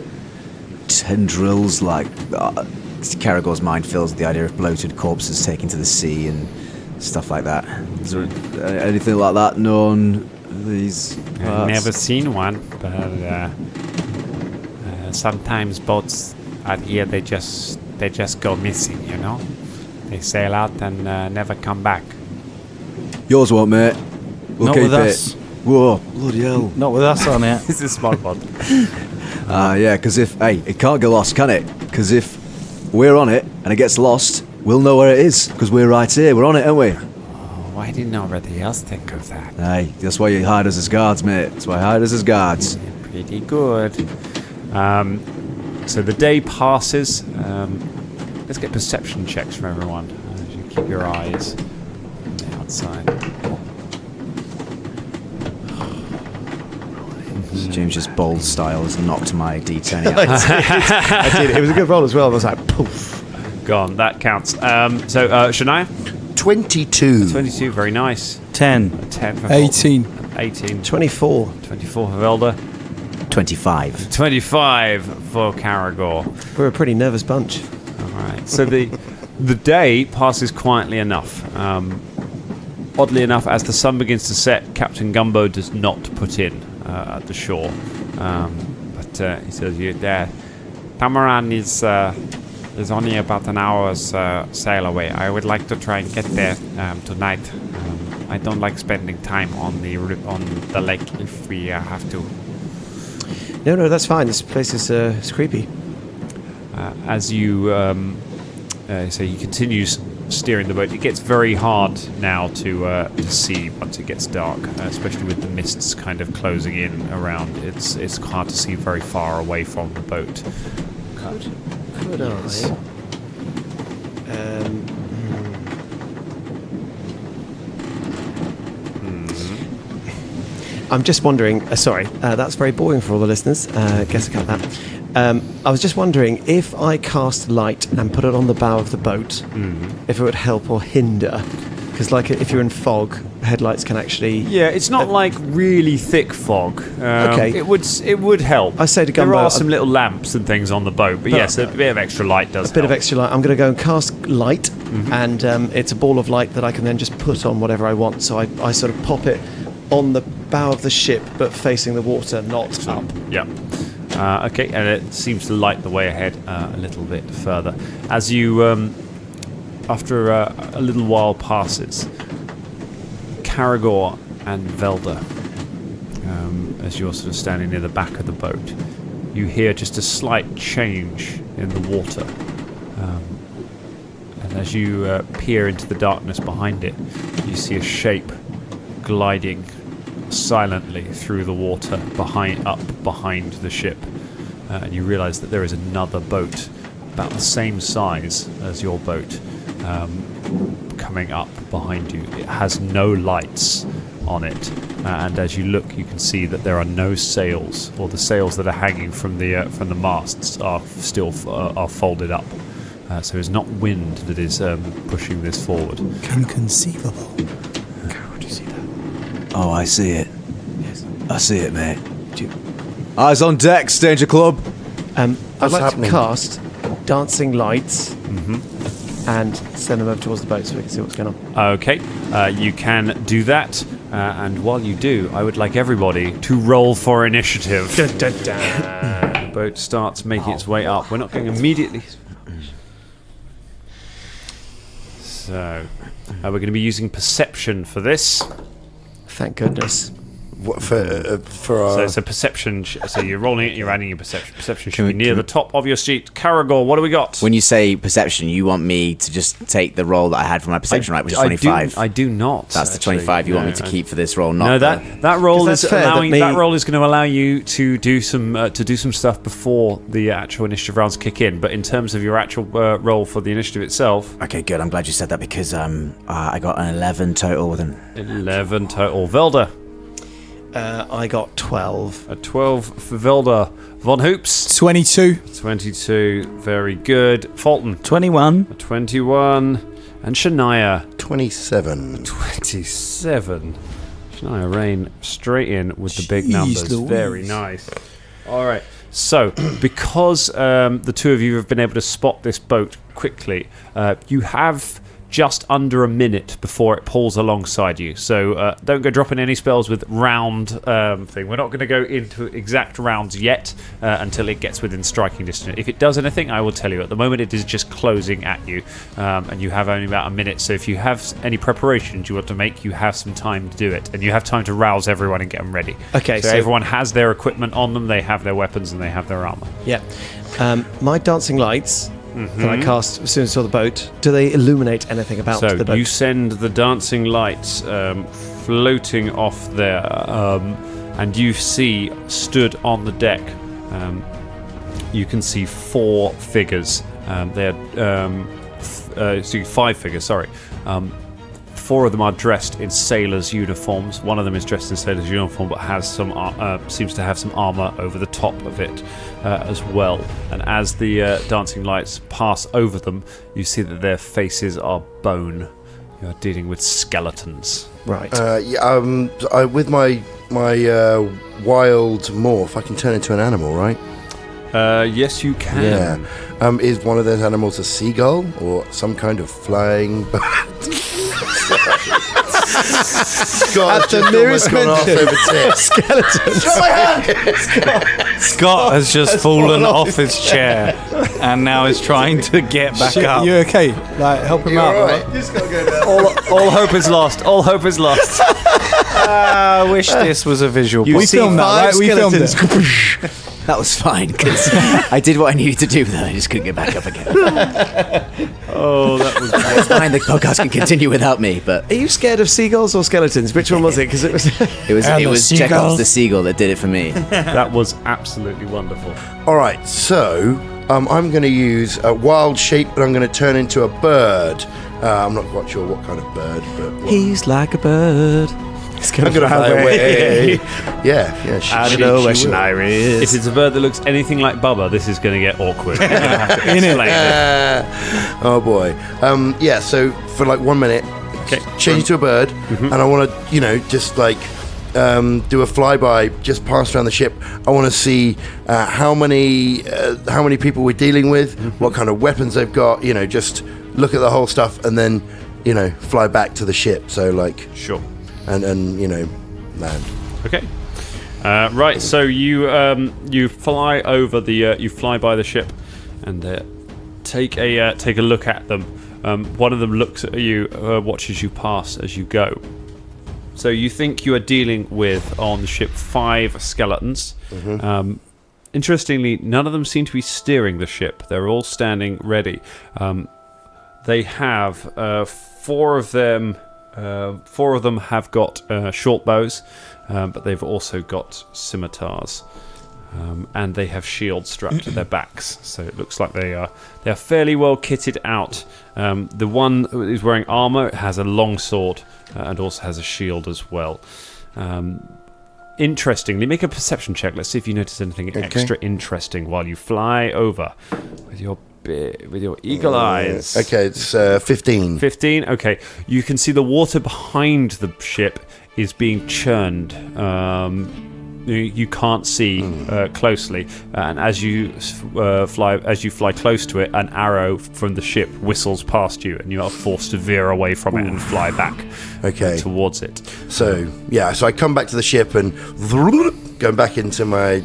S8: tendrils? Like Caragor's mind fills with the idea of bloated corpses taken to the sea and stuff like that. Is there anything like that known? These
S5: I've never seen one, but sometimes boats out here they just go missing. You know, they sail out and never come back.
S8: Yours won't, mate. We'll
S1: Not
S8: keep
S1: with
S8: it.
S1: us.
S8: Whoa, bloody hell.
S1: Not with us on it.
S5: This is small boat.
S8: Yeah, because it can't get lost, can it? Because if we're on it and it gets lost, we'll know where it is, because we're right here. We're on it, aren't we?
S5: Why didn't nobody else think of that?
S8: Aye, that's why you hired us as guards, mate. That's why you hired us as guards.
S5: Pretty good.
S6: So the day passes. Let's get perception checks from everyone. As you keep your eyes on the outside.
S8: James's bold style has knocked my D10 out.
S3: I did. It was a good roll as well. I was like, poof.
S6: Gone. That counts. So Shania?
S4: 22.
S6: 22. Very nice.
S1: 10.
S6: 10 for
S2: 18.
S6: 18.
S3: 24.
S6: 24 for Velda.
S7: 25.
S6: 25 for Caragor.
S3: We're a pretty nervous bunch.
S6: All right. So the day passes quietly enough. Oddly enough, as the sun begins to set, Captain Gumbo does not put in at the shore. But he says, "You're there. Tamran is only about an hour's sail away. I would like to try and get there tonight.
S5: I don't like spending time on the lake if we have to.
S3: No, that's fine. This place is it's creepy.
S6: As you so he continues steering the boat. It gets very hard now to see once it gets dark, especially with the mists kind of closing in around. It's hard to see very far away from the boat.
S3: Could I? I'm just wondering. Sorry, that's very boring for all the listeners. Guess I cut that. I was just wondering if I cast light and put it on the bow of the boat, if it would help or hinder. Because, like, if you're in fog, headlights can actually.
S6: Yeah, it's not like really thick fog.
S3: Okay,
S6: it would help.
S3: I say to Gumbo,
S6: there are some little lamps and things on the boat, but yes, a bit of extra light does.
S3: A bit of extra light. I'm going to go and cast light, and it's a ball of light that I can then just put on whatever I want. So I sort of pop it on the bow of the ship, but facing the water, not up.
S6: Yeah. Okay, and it seems to light the way ahead a little bit further. As you, after a little while passes, Caragor and Velda, as you're sort of standing near the back of the boat, you hear just a slight change in the water. And as you peer into the darkness behind it, you see a shape gliding silently through the water behind the ship, and you realise that there is another boat about the same size as your boat coming up behind you. It has no lights on it, and as you look, you can see that there are no sails, or the sails that are hanging from the masts are still are folded up. So it's not wind that is pushing this forward.
S2: Inconceivable.
S8: Oh, I see it. Yes. I see it, mate. Eyes on deck, Danger Club.
S3: I'd like
S4: happening?
S3: to cast dancing lights and send them over towards the boat so we can see what's going on.
S6: Okay, you can do that, and while you do, I would like everybody to roll for initiative. The boat starts making its way up. We're not going immediately. So, we're going to be using perception for this.
S3: Thank goodness.
S4: What, for our...
S6: So perception. So you're rolling it. You're adding your perception. Perception should be near the top of your sheet. Caragor, what do we got?
S7: When you say perception, you want me to just take the roll that I had for my perception, right? Which is 25.
S6: I do not.
S7: That's the 25 you want me to keep for this roll. Not
S6: no, that roll is allowing. That roll is going to allow you to do some stuff before the actual initiative rounds kick in. But in terms of your actual roll for the initiative itself.
S7: Okay, good. I'm glad you said that because I got an 11 total with an
S6: 11 total. Velda.
S3: I got 12.
S6: A 12 for Velda. Von Hoops.
S2: 22.
S6: 22. Very good. Folton.
S1: 21.
S6: A 21. And Shania.
S4: 27.
S6: 27. Shania Rain straight in with the big numbers.
S2: Louise.
S6: Very nice. All right. So, because the two of you have been able to spot this boat quickly, you have just under a minute before it pulls alongside you. So don't go dropping any spells with round thing. We're not going to go into exact rounds yet until it gets within striking distance. If it does anything, I will tell you. At the moment, it is just closing at you, and you have only about a minute. So if you have any preparations you want to make, you have some time to do it, and you have time to rouse everyone and get them ready.
S3: Okay,
S6: so everyone has their equipment on them, they have their weapons, and they have their armor.
S3: Yeah. My dancing lights that I cast as soon as I saw the boat, do they illuminate anything about the boat?
S6: So you send the dancing lights floating off there, and you see, stood on the deck, you can see 4 figures. They're 5 figures, sorry. 4 of them are dressed in sailors' uniforms. One of them is dressed in sailor's uniform, but has some seems to have some armor over the top of it as well. And as the dancing lights pass over them, you see that their faces are bone. You are dealing with skeletons.
S3: Right.
S4: With my wild morph, I can turn into an animal, right?
S6: Yes, you can.
S4: Yeah. Is one of those animals a seagull or some kind of flying bird? Scott
S3: the nearest
S4: gone off
S3: mention.
S4: over tips.
S1: Scott has just fallen off his chair and now is trying to get back
S2: Shit,
S1: up.
S2: you okay? Like, help him out.
S4: All right.
S6: All hope is lost. All hope is lost.
S1: I wish this was a visual.
S3: You
S2: We
S3: see
S2: filmed that,
S3: 5
S2: right? We filmed it.
S3: skeletons.
S7: That was fine because I did what I needed to do, but I just couldn't get back up again.
S6: Oh, that was.
S7: It's fine. The podcast can continue without me, but
S3: Are you scared of seagulls or skeletons? Which one was it? Because it was.
S2: And
S7: it
S2: the
S7: was
S2: seagull.
S7: Chekhov's the seagull that did it for me.
S6: That was absolutely wonderful.
S4: All right, so I'm going to use a wild shape, but I'm going to turn into a bird. I'm not quite sure what kind of bird, but
S3: He's like a bird. He's
S4: I'm going to fly away. Yeah.
S3: Out of
S4: she
S3: the
S4: will.
S3: ocean, Iris.
S6: If it's a bird that looks anything like Bubba, this is going to get awkward. You're gonna have to explain it.
S4: Oh boy. Yeah. So for like 1 minute,
S6: Okay.
S4: change to a bird, and I want to, just like do a flyby, just pass around the ship. I want to see how many people we're dealing with, what kind of weapons they've got. Just look at the whole stuff, and then fly back to the ship. So like,
S6: Sure.
S4: and land.
S6: Okay. Right. So you fly over the you fly by the ship, and take a look at them. One of them looks at you, watches you pass as you go. So you think you are dealing with on the ship 5 skeletons. Interestingly, none of them seem to be steering the ship. They're all standing ready. They have 4 of them. 4 of them have got short bows, but they've also got scimitars, and they have shields strapped to their backs. So it looks like they are fairly well kitted out. The one who's wearing armor has a long sword and also has a shield as well. Interestingly, make a perception check. Let's see if you notice anything extra interesting while you fly over with your eagle eyes.
S4: Okay, it's 15.
S6: 15. Okay, you can see the water behind the ship is being churned. You can't see closely, and as you fly close to it, an arrow from the ship whistles past you, and you are forced to veer away from it and fly back towards it.
S4: So I come back to the ship and go back into my.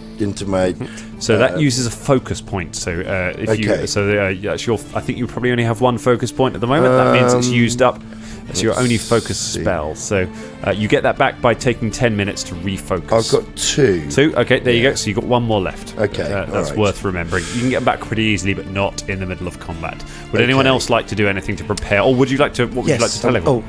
S6: So that uses a focus point. So that's your. I think you probably only have 1 focus point at the moment. That means it's used up. That's your only focus spell. So you get that back by taking 10 minutes to refocus.
S4: I've got 2.
S6: 2? Okay, there you go. So you've got 1 more left.
S4: Okay,
S6: that's
S4: alright.
S6: worth remembering. You can get them back pretty easily, but not in the middle of combat. Would anyone else like to do anything to prepare? Or would you like to... What would you like to tell everyone?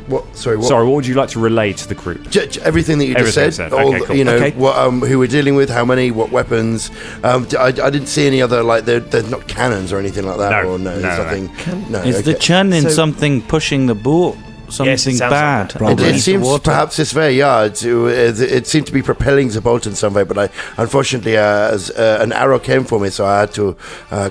S4: What? Sorry, what?
S6: Sorry, what would you like to relay to the group?
S4: Everything that you just
S6: Everything
S4: said.
S6: said. Okay, cool.
S4: What, who we're dealing with, how many, what weapons. I didn't see any other, like, they're not cannons or anything like that.
S6: No,
S4: or there's nothing. No.
S1: Is the churning something pushing the boat? Something
S9: sounds
S1: bad?
S9: like
S4: It seems perhaps this way, it seemed to be propelling the boat in some way, but unfortunately, as an arrow came for me, so I had to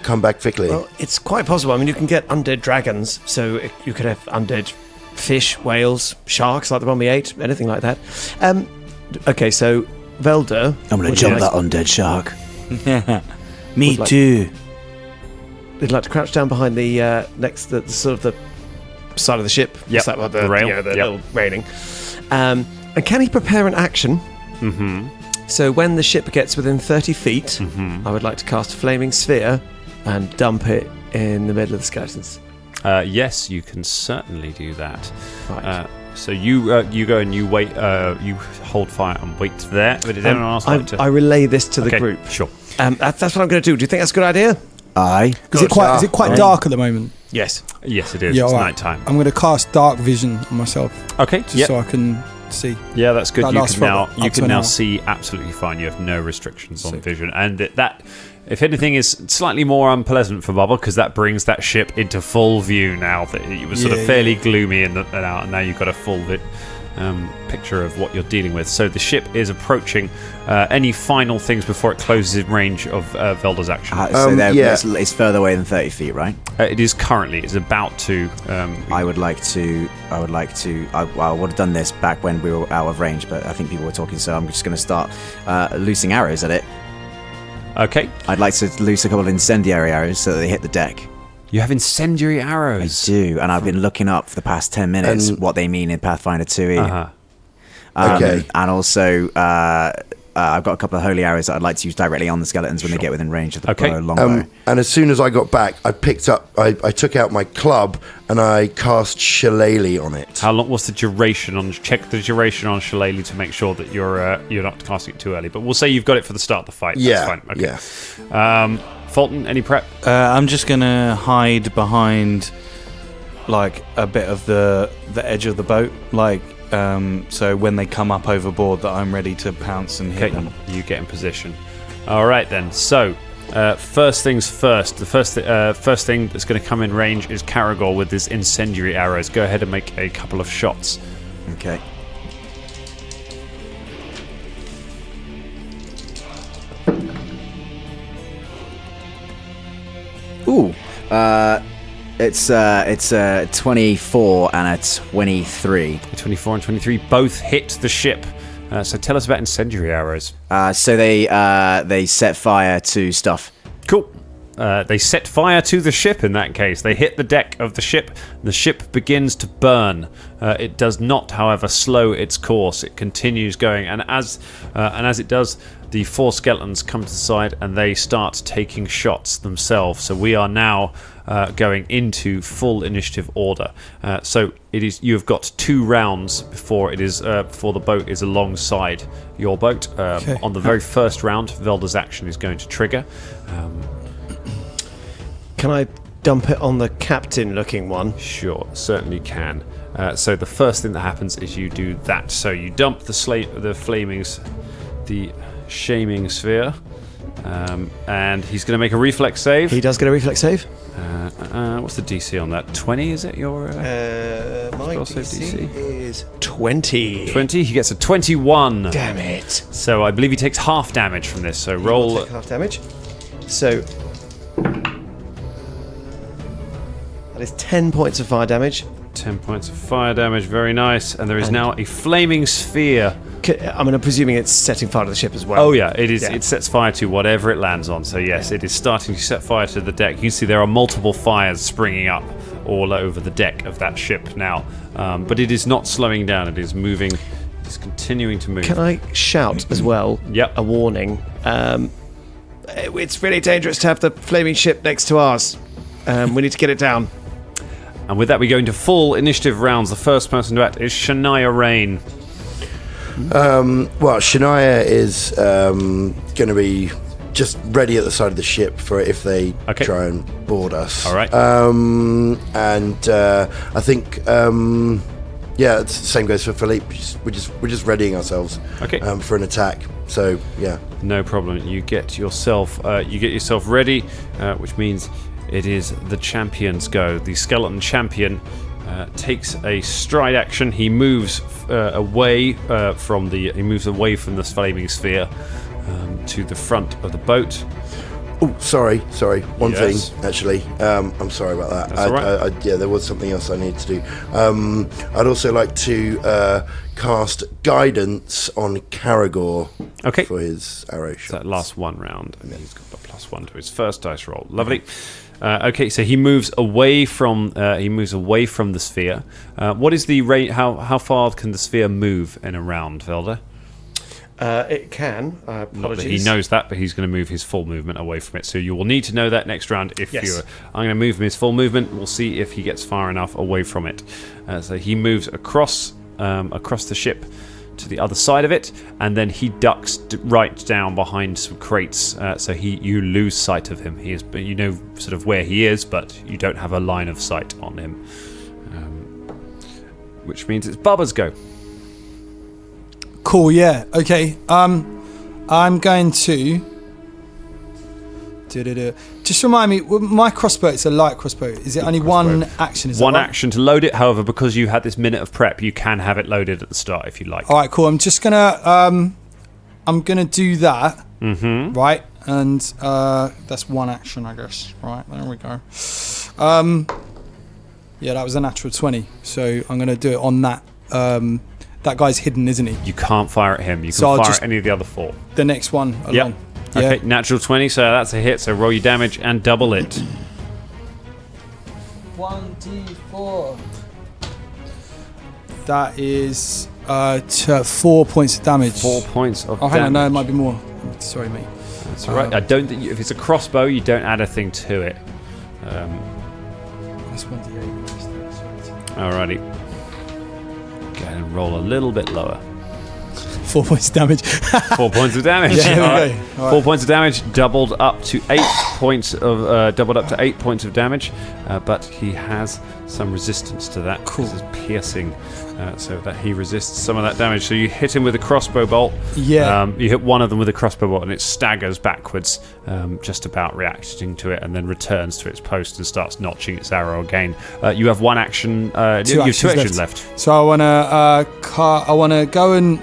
S4: come back quickly.
S9: Well, it's quite possible. I mean, you can get undead dragons, so you could have undead fish, whales, sharks like the one we ate, anything like that. Okay, so Velda,
S7: I'm going to jump that undead shark.
S1: Me too.
S9: They'd like to crouch down behind the next, the sort of the side of the ship.
S6: Yep,
S9: Is that what
S6: the rail.
S9: the
S6: Yep.
S9: little railing. And can he prepare an action?
S6: Mm-hmm.
S9: So when the ship gets within 30 feet, I would like to cast a flaming sphere and dump it in the middle of the skeletons.
S6: Yes, you can certainly do that.
S9: Right.
S6: So you go and you wait. You hold fire and wait there. But does anyone else like to?
S9: I relay this to the
S6: Okay,
S9: group.
S6: Sure.
S9: That's what I'm going to do. Do you think that's a good idea?
S8: Aye.
S2: Is it quite dark at the moment?
S9: Yes.
S6: Yes, it is.
S2: Yeah,
S6: It's
S2: all right.
S6: night time.
S2: I'm going to cast dark vision on myself,
S6: Okay.
S2: just so I can see.
S6: Yeah, that's good.
S2: That
S6: You
S2: lasts
S6: can
S2: for
S6: now
S2: up to an hour.
S6: see absolutely fine. You have no restrictions on vision, and that, if anything, is slightly more unpleasant for Bubba because that brings that ship into full view now. That it was sort of fairly gloomy and out, and now you've got a full picture of what you're dealing with. So the ship is approaching. Any final things before it closes in range of Velda's action?
S8: It's further away than 30 feet, right?
S6: It is currently. It's about to.
S8: I would like to. I would have done this back when we were out of range, but I think people were talking, so I'm just going to start loosing arrows at it.
S6: Okay.
S8: I'd like to loose a couple of incendiary arrows so that they hit the deck.
S6: You have incendiary
S7: I
S6: arrows.
S7: do, and I've been looking up for the past 10 minutes what they mean in Pathfinder 2e.
S6: Uh-huh.
S4: Okay.
S7: And also, I've got a couple of holy arrows that I'd like to use directly on the skeletons when they get within range of the bow, longbow.
S4: And as soon as I got back, I took out my club and I cast Shillelagh on it.
S6: How long? What's the duration on? Check the duration on Shillelagh to make sure that you're not casting it too early. But we'll say you've got it for the start of the fight.
S4: Yeah.
S6: That's fine. Okay.
S4: Yeah.
S6: Folton, any prep?
S1: I'm just gonna hide behind, like, a bit of the edge of the boat, like, so when they come up overboard, that I'm ready to pounce and hit them.
S6: You get in position. All right then. So, first things first. The first thing that's going to come in range is Caragor with his incendiary arrows. Go ahead and make a couple of shots.
S7: Okay. Ooh. It's a 24 and a 23.
S6: 24 and 23 both hit the ship. So tell us about incendiary arrows.
S7: So they set fire to stuff.
S6: Cool. They set fire to the ship in that case. They hit the deck of the ship. The ship begins to burn. It does not, however, slow its course. It continues going. And as it does, the 4 skeletons come to the side and they start taking shots themselves. So we are now going into full initiative order. So it is. You have got 2 rounds before the boat is alongside your boat.
S2: Okay.
S6: On the very first round, Velda's action is going to trigger.
S9: Can I dump it on the captain-looking one?
S6: Sure, certainly can. So the first thing that happens is you do that. So you dump the shaming sphere, and he's going to make a reflex save.
S9: He does get a reflex save.
S6: What's the DC on that? 20, is it? Your
S9: My
S6: spell save
S9: DC is 20.
S6: 20. He gets a 21.
S9: Damn it.
S6: So I believe he takes half damage from this. So roll.
S9: Take half damage. So that is 10 points of fire damage.
S6: 10 points of fire damage. Very nice. And there is now a flaming sphere.
S9: I'm presuming it's setting fire to the ship as well.
S6: Oh yeah, it is.
S9: Yeah.
S6: It sets fire to whatever it lands on. So yes, it is starting to set fire to the deck. You can see there are multiple fires springing up all over the deck of that ship now. But it is not slowing down. It is moving. It's continuing to move.
S9: Can I shout as well?
S6: Yep.
S9: A warning. It's really dangerous to have the flaming ship next to ours. We need to get it down.
S6: And with that, we go into full initiative rounds. The first person to act is Shania Rain.
S4: Well, Shania is going to be just ready at the side of the ship for if they try and board us.
S6: All right.
S4: And I think, the same goes for Philippe. We're just readying ourselves for an attack. So yeah,
S6: no problem. You get yourself ready, which means it is the champion's go. The skeleton champion takes a stride action. He moves away from the flaming sphere to the front of the boat.
S4: Oh, sorry. One
S6: Yes.
S4: thing, actually. I'm sorry about that.
S6: That's all right.
S4: There was something else I needed to do. I'd also like to cast guidance on Caragor for his arrow shot.
S6: That last one round, and then he's got a +1 to his first dice roll. Lovely. So he moves away from the sphere. What is the rate? How far can the sphere move in a round, Velda?
S9: It can.
S6: Not that
S9: Apologies.
S6: he knows that, but he's going to move his full movement away from it. So you will need to know that next round. I'm going to move him his full movement. We'll see if he gets far enough away from it. So he moves across the ship to the other side of it, and then he ducks right down behind some crates. So you lose sight of him. He is, you know, sort of where he is, but you don't have a line of sight on him. Which means it's Bubba's go.
S2: Cool, yeah. Okay. I'm going to just remind me, my crossbow, it's a light crossbow. Is it only one action? Is
S6: one action to load it. However, because you had this minute of prep, you can have it loaded at the start if you like.
S2: All right, cool. I'm just gonna do that.
S6: Mm-hmm.
S2: Right, and that's one action, I guess. Right, there we go. Yeah, that was a natural 20. So I'm gonna do it on that. That guy's hidden, isn't he?
S6: You can't fire at him. You can fire at any of the other 4.
S2: The next one along.
S6: Yep.
S2: Yeah.
S6: Okay, natural 20, so that's a hit. So roll your damage and double it.
S2: 1d4. That is 4 points of damage.
S6: 4 points of
S2: Oh, hang on, no, it
S6: damage.
S2: might be more. Sorry, mate.
S6: That's all right. I don't think if it's a crossbow, you don't add a thing to it.
S2: That's 1d8.
S6: Alrighty. Go ahead and roll a little bit lower.
S2: 4 points of damage.
S6: 4 points of damage.
S2: Yeah, there we
S6: All
S2: go.
S6: right.
S2: All right.
S6: 4 points of damage, doubled up to 8 points of eight points of damage. But he has some resistance to that.
S2: Cool.
S6: This is piercing, so that he resists some of that damage. So you hit him with a crossbow bolt.
S2: Yeah.
S6: You hit one of them with a crossbow bolt, and it staggers backwards, just about reacting to it, and then returns to its post and starts notching its arrow again. You have one action. You have two actions left.
S2: So I want to go and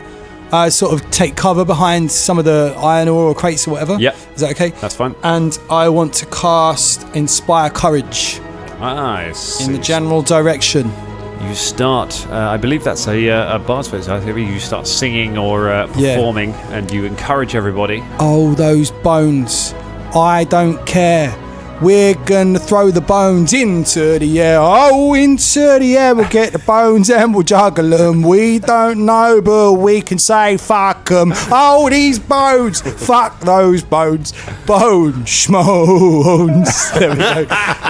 S2: sort of take cover behind some of the iron ore or crates or whatever.
S6: Yep.
S2: Is that okay?
S6: That's fine.
S2: And I want to cast Inspire Courage
S6: Nice.
S2: in the general direction.
S6: You start, I believe that's a bard's voice. I think you start singing or performing, and you encourage everybody.
S2: Oh, those bones. I don't care. We're going to throw the bones into the air. Oh, into the air. We'll get the bones and we'll juggle them. We don't know, but we can say fuck them. Oh, these bones. Fuck those bones. Bones. Schmones. There we go.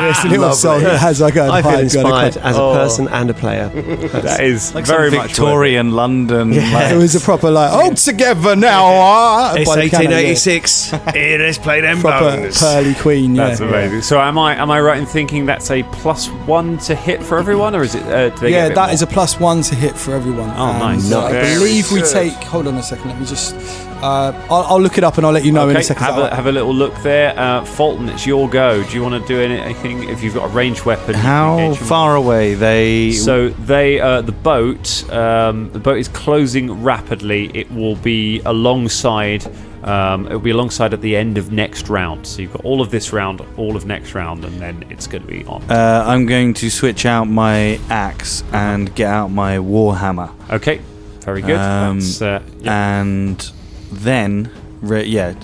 S2: It's a little song that has like a
S9: I feel
S2: high
S9: inspired
S2: kind
S9: as a person and a player.
S6: That is
S1: Like
S6: very
S1: some
S6: much
S1: Victorian London.
S2: it was a proper like, all together now.
S9: It's
S2: by the piano, yeah.
S9: 1886. Here, let's play them
S2: Proper
S9: bones.
S2: pearly queen, yeah.
S6: That's amazing. So am I right in thinking that's a +1 to hit for everyone, or is it? Do they
S2: Yeah,
S6: get
S2: that is a +1 to hit for everyone.
S6: Oh, nice.
S2: And, I
S6: Very
S2: believe we
S6: good.
S2: take. Hold on a second. Let me just. I'll look it up and I'll let you know in a
S6: Okay,
S2: second.
S6: have a little look there. Fulton, it's your go. Do you want to do anything? If you've got a ranged weapon, you can
S1: How
S6: engage them.
S1: far away they?
S6: So the boat is closing rapidly. It will be alongside. It'll be alongside at the end of next round. So you've got all of this round, all of next round, and then it's going to be on.
S1: I'm going to switch out my axe and get out my warhammer.
S6: Okay, very good. That's,
S1: And then,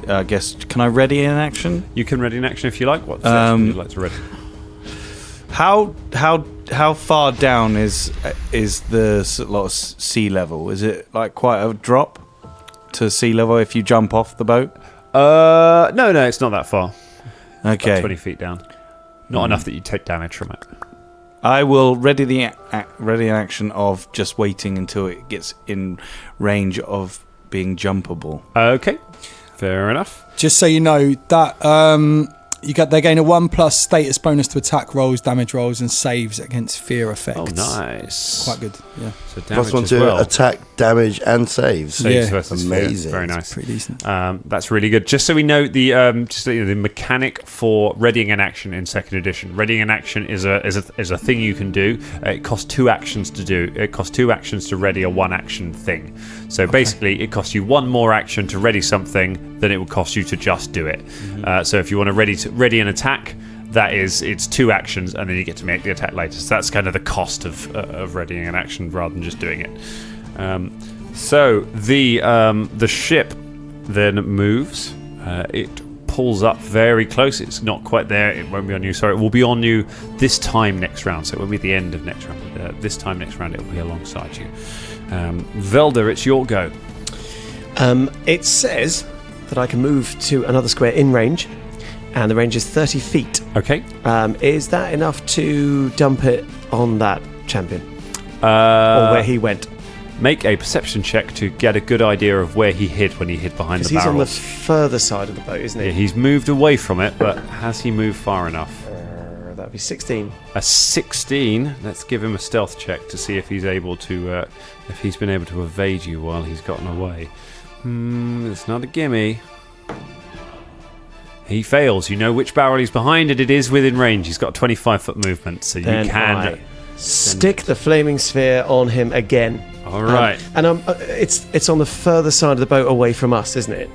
S1: I guess, can I ready an action?
S6: you can ready an action if you like. What action would you like to ready?
S1: How far down is the lot of sea level? Is it like quite a drop to sea level if you jump off the boat?
S6: No, it's not that far.
S1: Okay.
S6: About 20 feet down. Not enough that you take damage from it.
S1: I will ready an action of just waiting until it gets in range of being jumpable.
S6: Okay, fair enough.
S2: Just so you know that they gain a 1+ status bonus to attack rolls, damage rolls, and saves against fear effects.
S6: Oh, nice.
S2: Quite good. Yeah.
S6: So damage
S4: +1
S6: as
S4: to
S6: well.
S4: attack, damage, and saves.
S6: Saves
S2: Yeah.
S6: versus fear.
S4: Amazing.
S6: Very nice.
S2: Pretty decent.
S6: That's really good. Just so we know the the mechanic for readying an action in second edition. Readying an action is a thing you can do. It costs 2 actions to do. It costs 2 actions to ready a 1 action thing. So basically, it costs you 1 more action to ready something than it would cost you to just do it. So if you want to ready an attack, it's 2 actions, and then you get to make the attack later. So that's kind of the cost of readying an action rather than just doing it. So the ship then moves. It pulls up very close. It's not quite there. It won't be on you. Sorry, it will be on you this time next round. So it won't be the end of next round. This time next round, it will be alongside you. Velda, it's your go.
S9: It says that I can move to another square in range, and the range is 30 feet.
S6: Okay.
S9: Is that enough to dump it on that champion? Or where he went?
S6: Make a perception check to get a good idea of where he hid when he hid behind the
S9: Because he's on the
S6: barrels.
S9: further side of the boat, isn't he?
S6: Yeah, he's moved away from it, but has he moved far enough?
S9: That'd be 16.
S6: A 16. Let's give him a stealth check to see if he's able to, if he's been able to evade you while he's gotten away. It's not a gimme. He fails. You know which barrel he's behind, and it is within range. He's got a 25-foot movement, so
S9: Then
S6: you can.
S9: I stick the flaming sphere on him again.
S6: All right.
S9: And it's on the further side of the boat away from us, isn't it?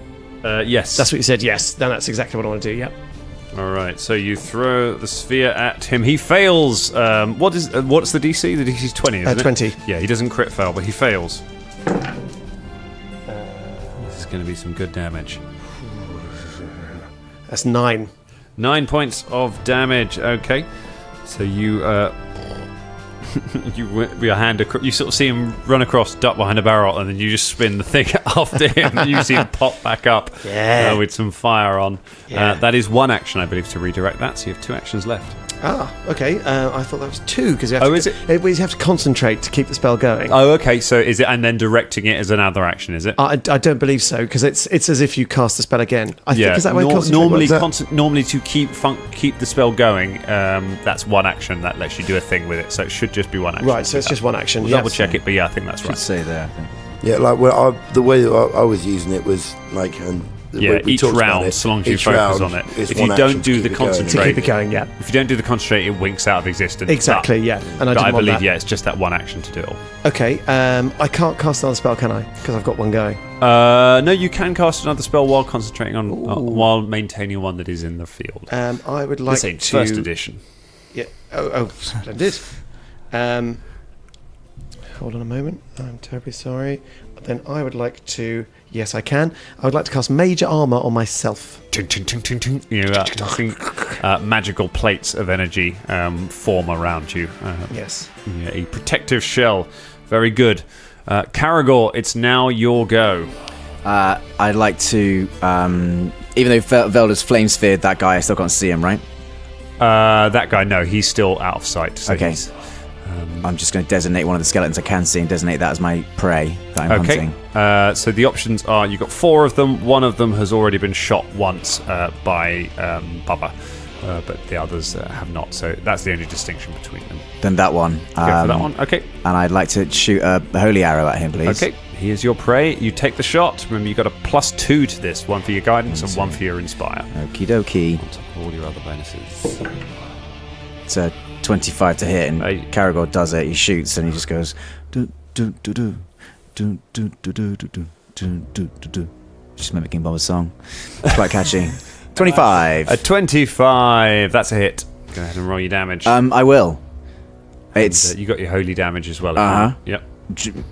S6: Yes.
S9: That's what you said. Yes. Then that's exactly what I want to do. Yep.
S6: All right. So you throw the sphere at him. He fails. What's the DC? The DC's 20. Isn't it?
S9: 20.
S6: Yeah. He doesn't crit fail, but he fails. This is going to be some good damage.
S9: That's 9.
S6: 9 points of damage. Okay. So you you whip your hand you sort of see him run across, duck behind a barrel, and then you just spin the thing after him. And you see him pop back up with some fire on. That is one action, I believe, to redirect that. So you have 2 actions left.
S9: Okay. I thought that was 2 because you have
S6: is it?
S9: You have to concentrate to keep the spell going.
S6: Oh, okay. So is it, and then directing it as another action? Is it?
S9: I don't believe so because it's as if you cast the spell again. I think is that way.
S6: Normally to keep the spell going, that's one action that lets you do a thing with it. So it should just be one action.
S9: Right. So it's just one action.
S6: We'll double check it, but I think that's right.
S8: Should say there, I think.
S4: Yeah, like the way I was using it was like.
S6: Each round, so long as you focus on it. If you don't do the concentrate,
S9: to keep it going,
S6: If you don't do the concentrate, it winks out of existence.
S9: Exactly, And
S6: I believe, it's just that one action to do it all.
S9: Okay, I can't cast another spell, can I? Because I've got one going.
S6: No, you can cast another spell while concentrating on, while maintaining one that is in the field.
S9: I would like
S6: this ain't
S9: to.
S6: First edition.
S9: Yeah. Oh, splendid. Hold on a moment. I'm terribly sorry. Then I would like to. Yes, I can. I would like to cast Major Armor on myself.
S6: Ting, ting, ting, ting, ting. Magical plates of energy form around you.
S9: Yes.
S6: A protective shell. Very good. Caragor, it's now your go.
S8: I'd like to, even though Velda's flame sphered that guy, I still can't see him, right?
S6: That guy, no, he's still out of sight. So
S8: okay. I'm just going to designate one of the skeletons I can see and designate that as my prey that I'm hunting.
S6: So the options are, you've got 4 of them. One of them has already been shot once by Bubba, but the others have not. So that's the only distinction between them.
S8: Then that one.
S6: Go for that one. Okay.
S8: And I'd like to shoot a holy arrow at him, please.
S6: Okay. He is your prey. You take the shot. Remember, you've got a +2 to this. 1 for your guidance and 1 for your inspire.
S8: Okie dokie.
S6: On top of all your other bonuses.
S8: It's a 25 to hit, and Caragor does it. He shoots, and he just goes do do do do do do do do do do do do. Just mimicking Bob's song. It's quite catchy. 25.
S6: A 25. That's a hit. Go ahead and roll your damage.
S8: I will. It's
S6: you got your holy damage as well. Yep.
S8: Do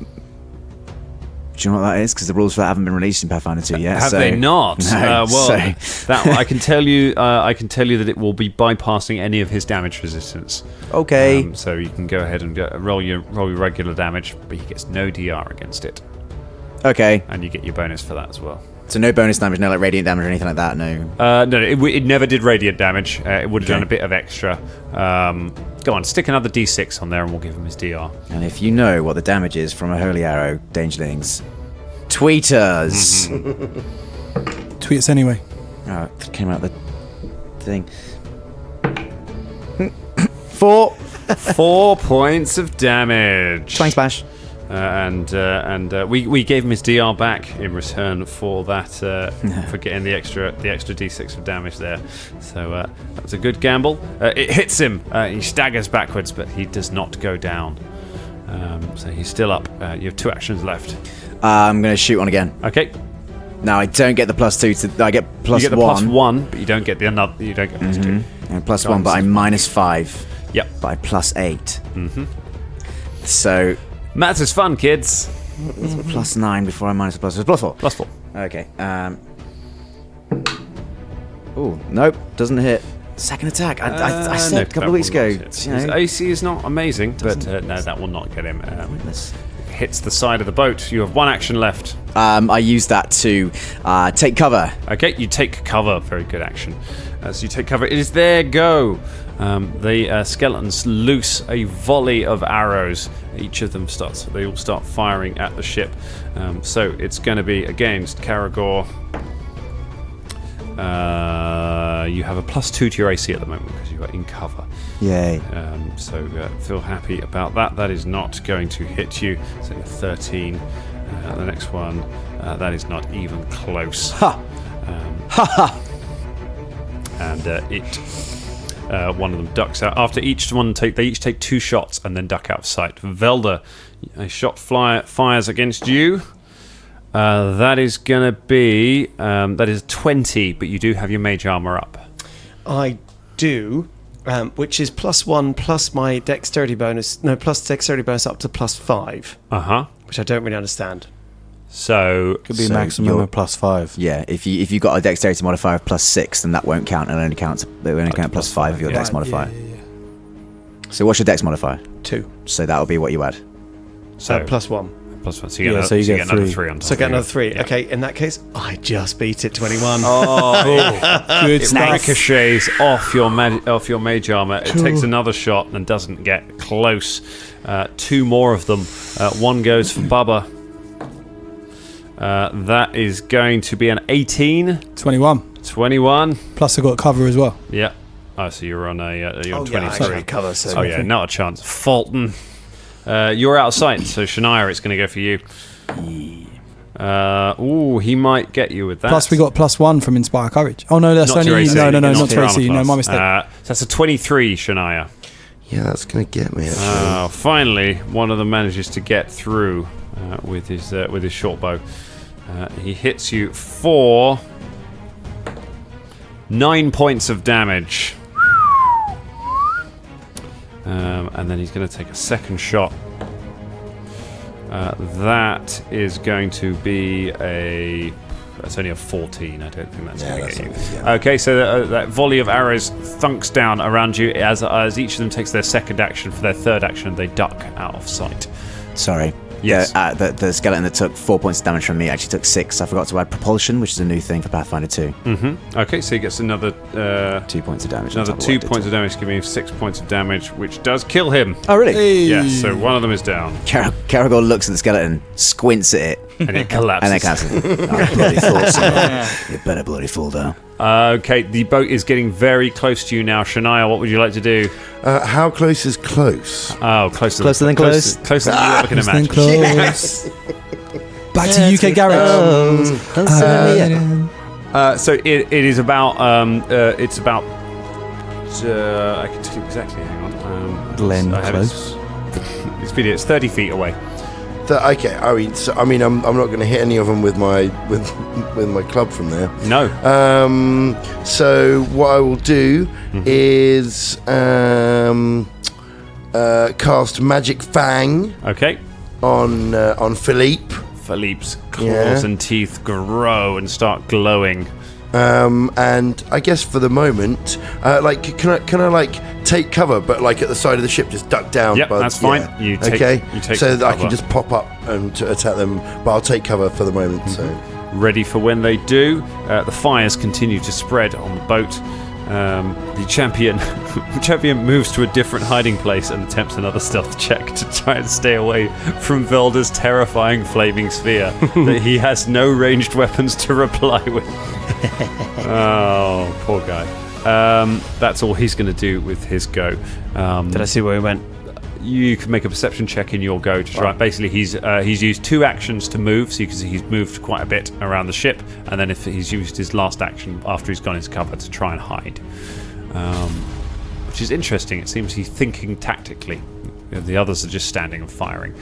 S8: you know what that is? Because the rules for that haven't been released in Pathfinder 2 yet.
S6: Have they not?
S8: No,
S6: that I can tell you. I can tell you that it will be bypassing any of his damage resistance.
S8: Okay.
S6: So you can go ahead and roll your regular damage, but he gets no DR against it.
S8: Okay.
S6: And you get your bonus for that as well.
S8: So no bonus damage, no like radiant damage or anything like that. No.
S6: No, it never did radiant damage. It would have done a bit of extra. Go on, stick another D6 on there, and we'll give him his DR.
S8: And if you know what the damage is from a holy arrow, Dangerlings, tweet us.
S2: Tweet us anyway.
S8: Oh, it came out the thing. 4.
S6: 4 points of damage.
S8: Twang splash.
S6: And we gave him his DR back in return for that, for getting the extra D6 of damage there. So that was a good gamble. It hits him. He staggers backwards, but he does not go down. So he's still up. You have 2 actions left.
S8: I'm going to shoot one again.
S6: Okay.
S8: Now I don't get the +2 to. I get +1.
S6: You get the +1, but you don't get the another. You don't get +2.
S8: And +1, but I'm -5.
S6: Yep.
S8: But I'm +8. So.
S6: Maths is fun, kids.
S8: +9 before I minus +4. +4.
S6: +4.
S8: Okay. Oh, nope. Doesn't hit. Second attack. I said a couple of weeks ago.
S6: His AC is not amazing, but no, that will not get him. Hits the side of the boat. You have 1 action left.
S8: I use that to take cover.
S6: Okay, you take cover. Very good action. So you take cover. It is their go. The skeletons loose a volley of arrows. Each of them they all start firing at the ship. So it's going to be against Caragor. You have a +2 to your AC at the moment because you are in cover.
S8: Yay.
S6: So feel happy about that. That is not going to hit you. So you're 13. The next one, that is not even close.
S8: Ha! Ha!
S6: And one of them ducks out. After each one they each take 2 shots and then duck out of sight. Velda, a shot fires against you. That is gonna be that is 20, but you do have your mage armor up.
S9: I do, which is +1 plus my dexterity bonus. No, plus dexterity bonus up to +5. Which I don't really understand.
S6: So
S1: could be maximum of +5.
S8: Yeah, if you got a dexterity modifier of +6, then that won't count. It only count +5 of your dex modifier.
S2: Yeah.
S7: So what's your dex modifier?
S9: 2.
S7: So that'll be what you add.
S6: So
S9: +1.
S6: plus 1. So you get another 3 on top.
S9: So I get
S6: of
S9: another
S6: it.
S9: 3. Okay, in that case, I just beat it 21.
S2: Good
S6: It
S2: stuff.
S6: ricochets off your mage armor. It takes another shot and doesn't get close. 2 more of them. One goes for Bubba. That is going to be an 18.
S2: 21.
S6: 21.
S2: Plus I got cover as well.
S6: Yeah. Oh, so you're on you're on
S9: Yeah, I
S6: 23.
S9: can't cover, so
S6: Oh yeah, not a chance. Fulton, you're out of sight. So Shania, it's going to go for you. He might get you with that.
S2: Plus we got +1 from Inspire Courage. Oh no, that's
S6: Not to
S2: only
S6: AC,
S2: no,
S6: not
S2: not
S6: to
S2: to
S6: armor
S2: AC. No,
S6: class.
S2: my mistake.
S6: So that's a 23, Shania.
S4: Yeah, that's gonna get me. Actually.
S6: Finally, one of them manages to get through with his short bow. He hits you for 9 points of damage. And then he's going to take a second shot. That is going to be that's only a 14. I don't think that's going to get you. Okay, so that volley of arrows thunks down around you as each of them takes their second action. For their third action, they duck out of sight.
S7: Sorry.
S6: Yes.
S7: The skeleton that took 4 points of damage from me actually took 6. I forgot to add propulsion, which is a new thing for Pathfinder 2.
S6: Okay, so he gets another
S7: 2 points of damage.
S6: another 2 points of damage, giving him 6 points of damage, which does kill him.
S7: Oh, really?
S2: Hey.
S6: Yes, so one of them is down,
S7: Caragor looks at the skeleton, squints at it,
S6: and it collapses.
S7: and then cancels. I bloody thought so. You better bloody fall down.
S6: Okay, the boat is getting very close to you now. Shania, what would you like to do?
S4: How close is close?
S6: Oh, closer
S7: than close.
S6: Closer than you ever can
S2: Then
S6: imagine.
S2: close. Back to UK Garage.
S6: So it is about it's about I can tell you exactly. Hang on.
S1: Glen
S6: I have
S1: close.
S6: This video. It's 30 feet away.
S4: Okay, I mean, I'm not going to hit any of them with my club from there.
S6: No.
S4: So what I will do is cast Magic Fang
S6: Okay.
S4: on Philippe.
S6: Philippe's claws and teeth grow and start glowing.
S4: And I guess for the moment, can I like take cover, but like at the side of the ship, just duck down?
S6: Yep, that's fine. You take
S4: so
S6: some
S4: that I
S6: cover.
S4: can just pop up and to attack them, but I'll take cover for the moment. So
S6: Ready for when they do. The fires continue to spread on the boat. The champion moves to a different hiding place and attempts another stealth check to try and stay away from Velda's terrifying flaming sphere that he has no ranged weapons to reply with. Oh, poor guy. That's all he's going to do with his go.
S9: Did I see where he went?
S6: You can make a perception check in your go to try. Basically, he's used 2 actions to move, so you can see he's moved quite a bit around the ship, and then if he's used his last action after he's gone into cover to try and hide, which is interesting. It seems he's thinking tactically. The others are just standing and firing.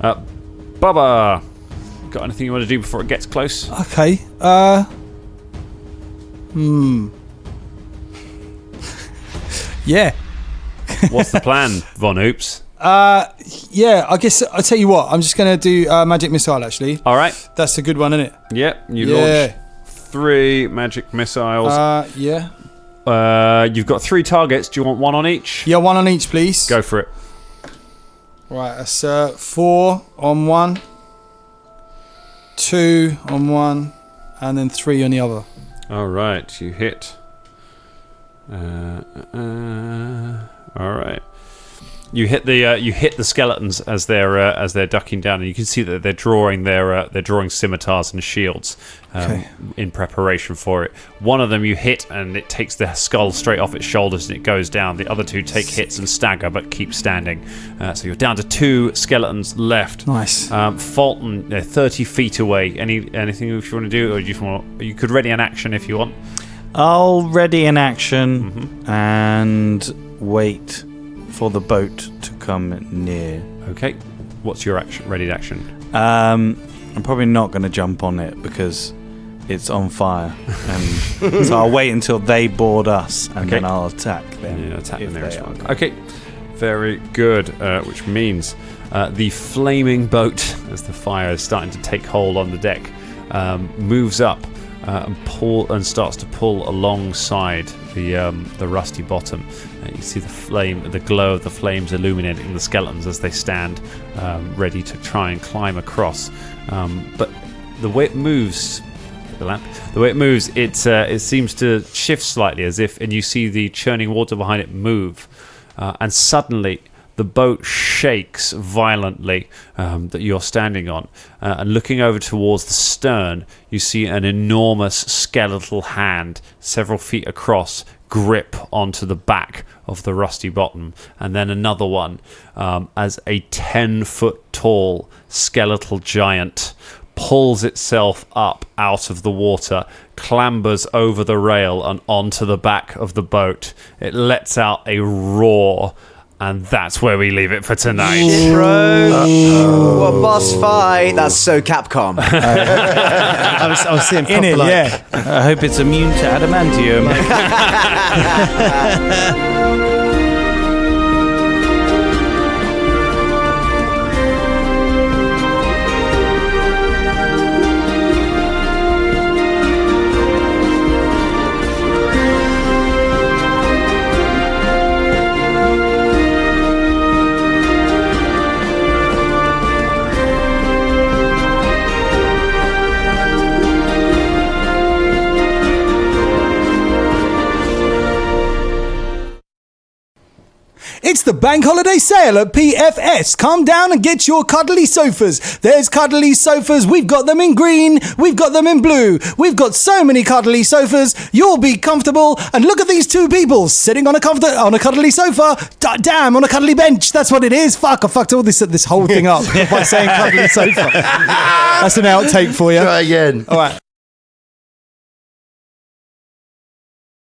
S6: Bubba, got anything you want to do before it gets close?
S2: Okay. Yeah.
S6: What's the plan, Von Oops?
S2: Yeah, I guess I'll tell you what. I'm just going to do magic missile. Actually,
S6: All right.
S2: that's a good one, isn't it?
S6: Yep. You
S2: Yeah.
S6: launch 3 magic missiles.
S2: Yeah.
S6: You've got 3 targets. Do you want 1 on each?
S2: Yeah, 1 on each, please.
S6: Go for it.
S2: Right, that's 4 on one, 2 on one, and then 3 on the other.
S6: All right, you hit. All right, you hit the skeletons as they're ducking down, and you can see that they're drawing scimitars and shields in preparation for it. One of them you hit, and it takes the skull straight off its shoulders, and it goes down. The other 2 take hits and stagger, but keep standing. So you're down to 2 skeletons left.
S2: Nice.
S6: Folton, they're 30 feet away. Anything you want to do, or you could ready an action if you want.
S1: I'll ready an action and wait for the boat to come near.
S6: Okay. What's your readied action?
S1: I'm probably not going to jump on it because it's on fire, and so I'll wait until they board us, and then I'll attack them.
S6: Yeah, attack them
S1: if
S6: there
S1: they
S6: as well.
S1: are.
S6: Okay, very good. Which means the flaming boat, as the fire is starting to take hold on the deck, moves up and starts to pull alongside the rusty bottom. You see the glow of the flames illuminating the skeletons as they stand ready to try and climb across. But the way it moves, it seems to shift slightly and you see the churning water behind it move. And suddenly the boat shakes violently that you're standing on. And looking over towards the stern, you see an enormous skeletal hand, several feet across, grip onto the back of the rusty bottom. And then another one as a 10-foot tall skeletal giant pulls itself up out of the water, clambers over the rail and onto the back of the boat. It lets out a roar. And that's where we leave it for tonight.
S7: Shit, bro. What boss fight? That's so Capcom.
S9: I was seeing proper,
S2: In it, yeah.
S1: I hope it's immune to adamantium.
S2: It's the bank holiday sale at PFS. Come down and get your cuddly sofas. There's cuddly sofas. We've got them in green. We've got them in blue. We've got so many cuddly sofas. You'll be comfortable. And look at these two people sitting on a cuddly sofa. Damn, on a cuddly bench. That's what it is. Fuck, I fucked all this whole thing up by saying cuddly sofa. That's an outtake for you.
S4: Try again.
S2: All right.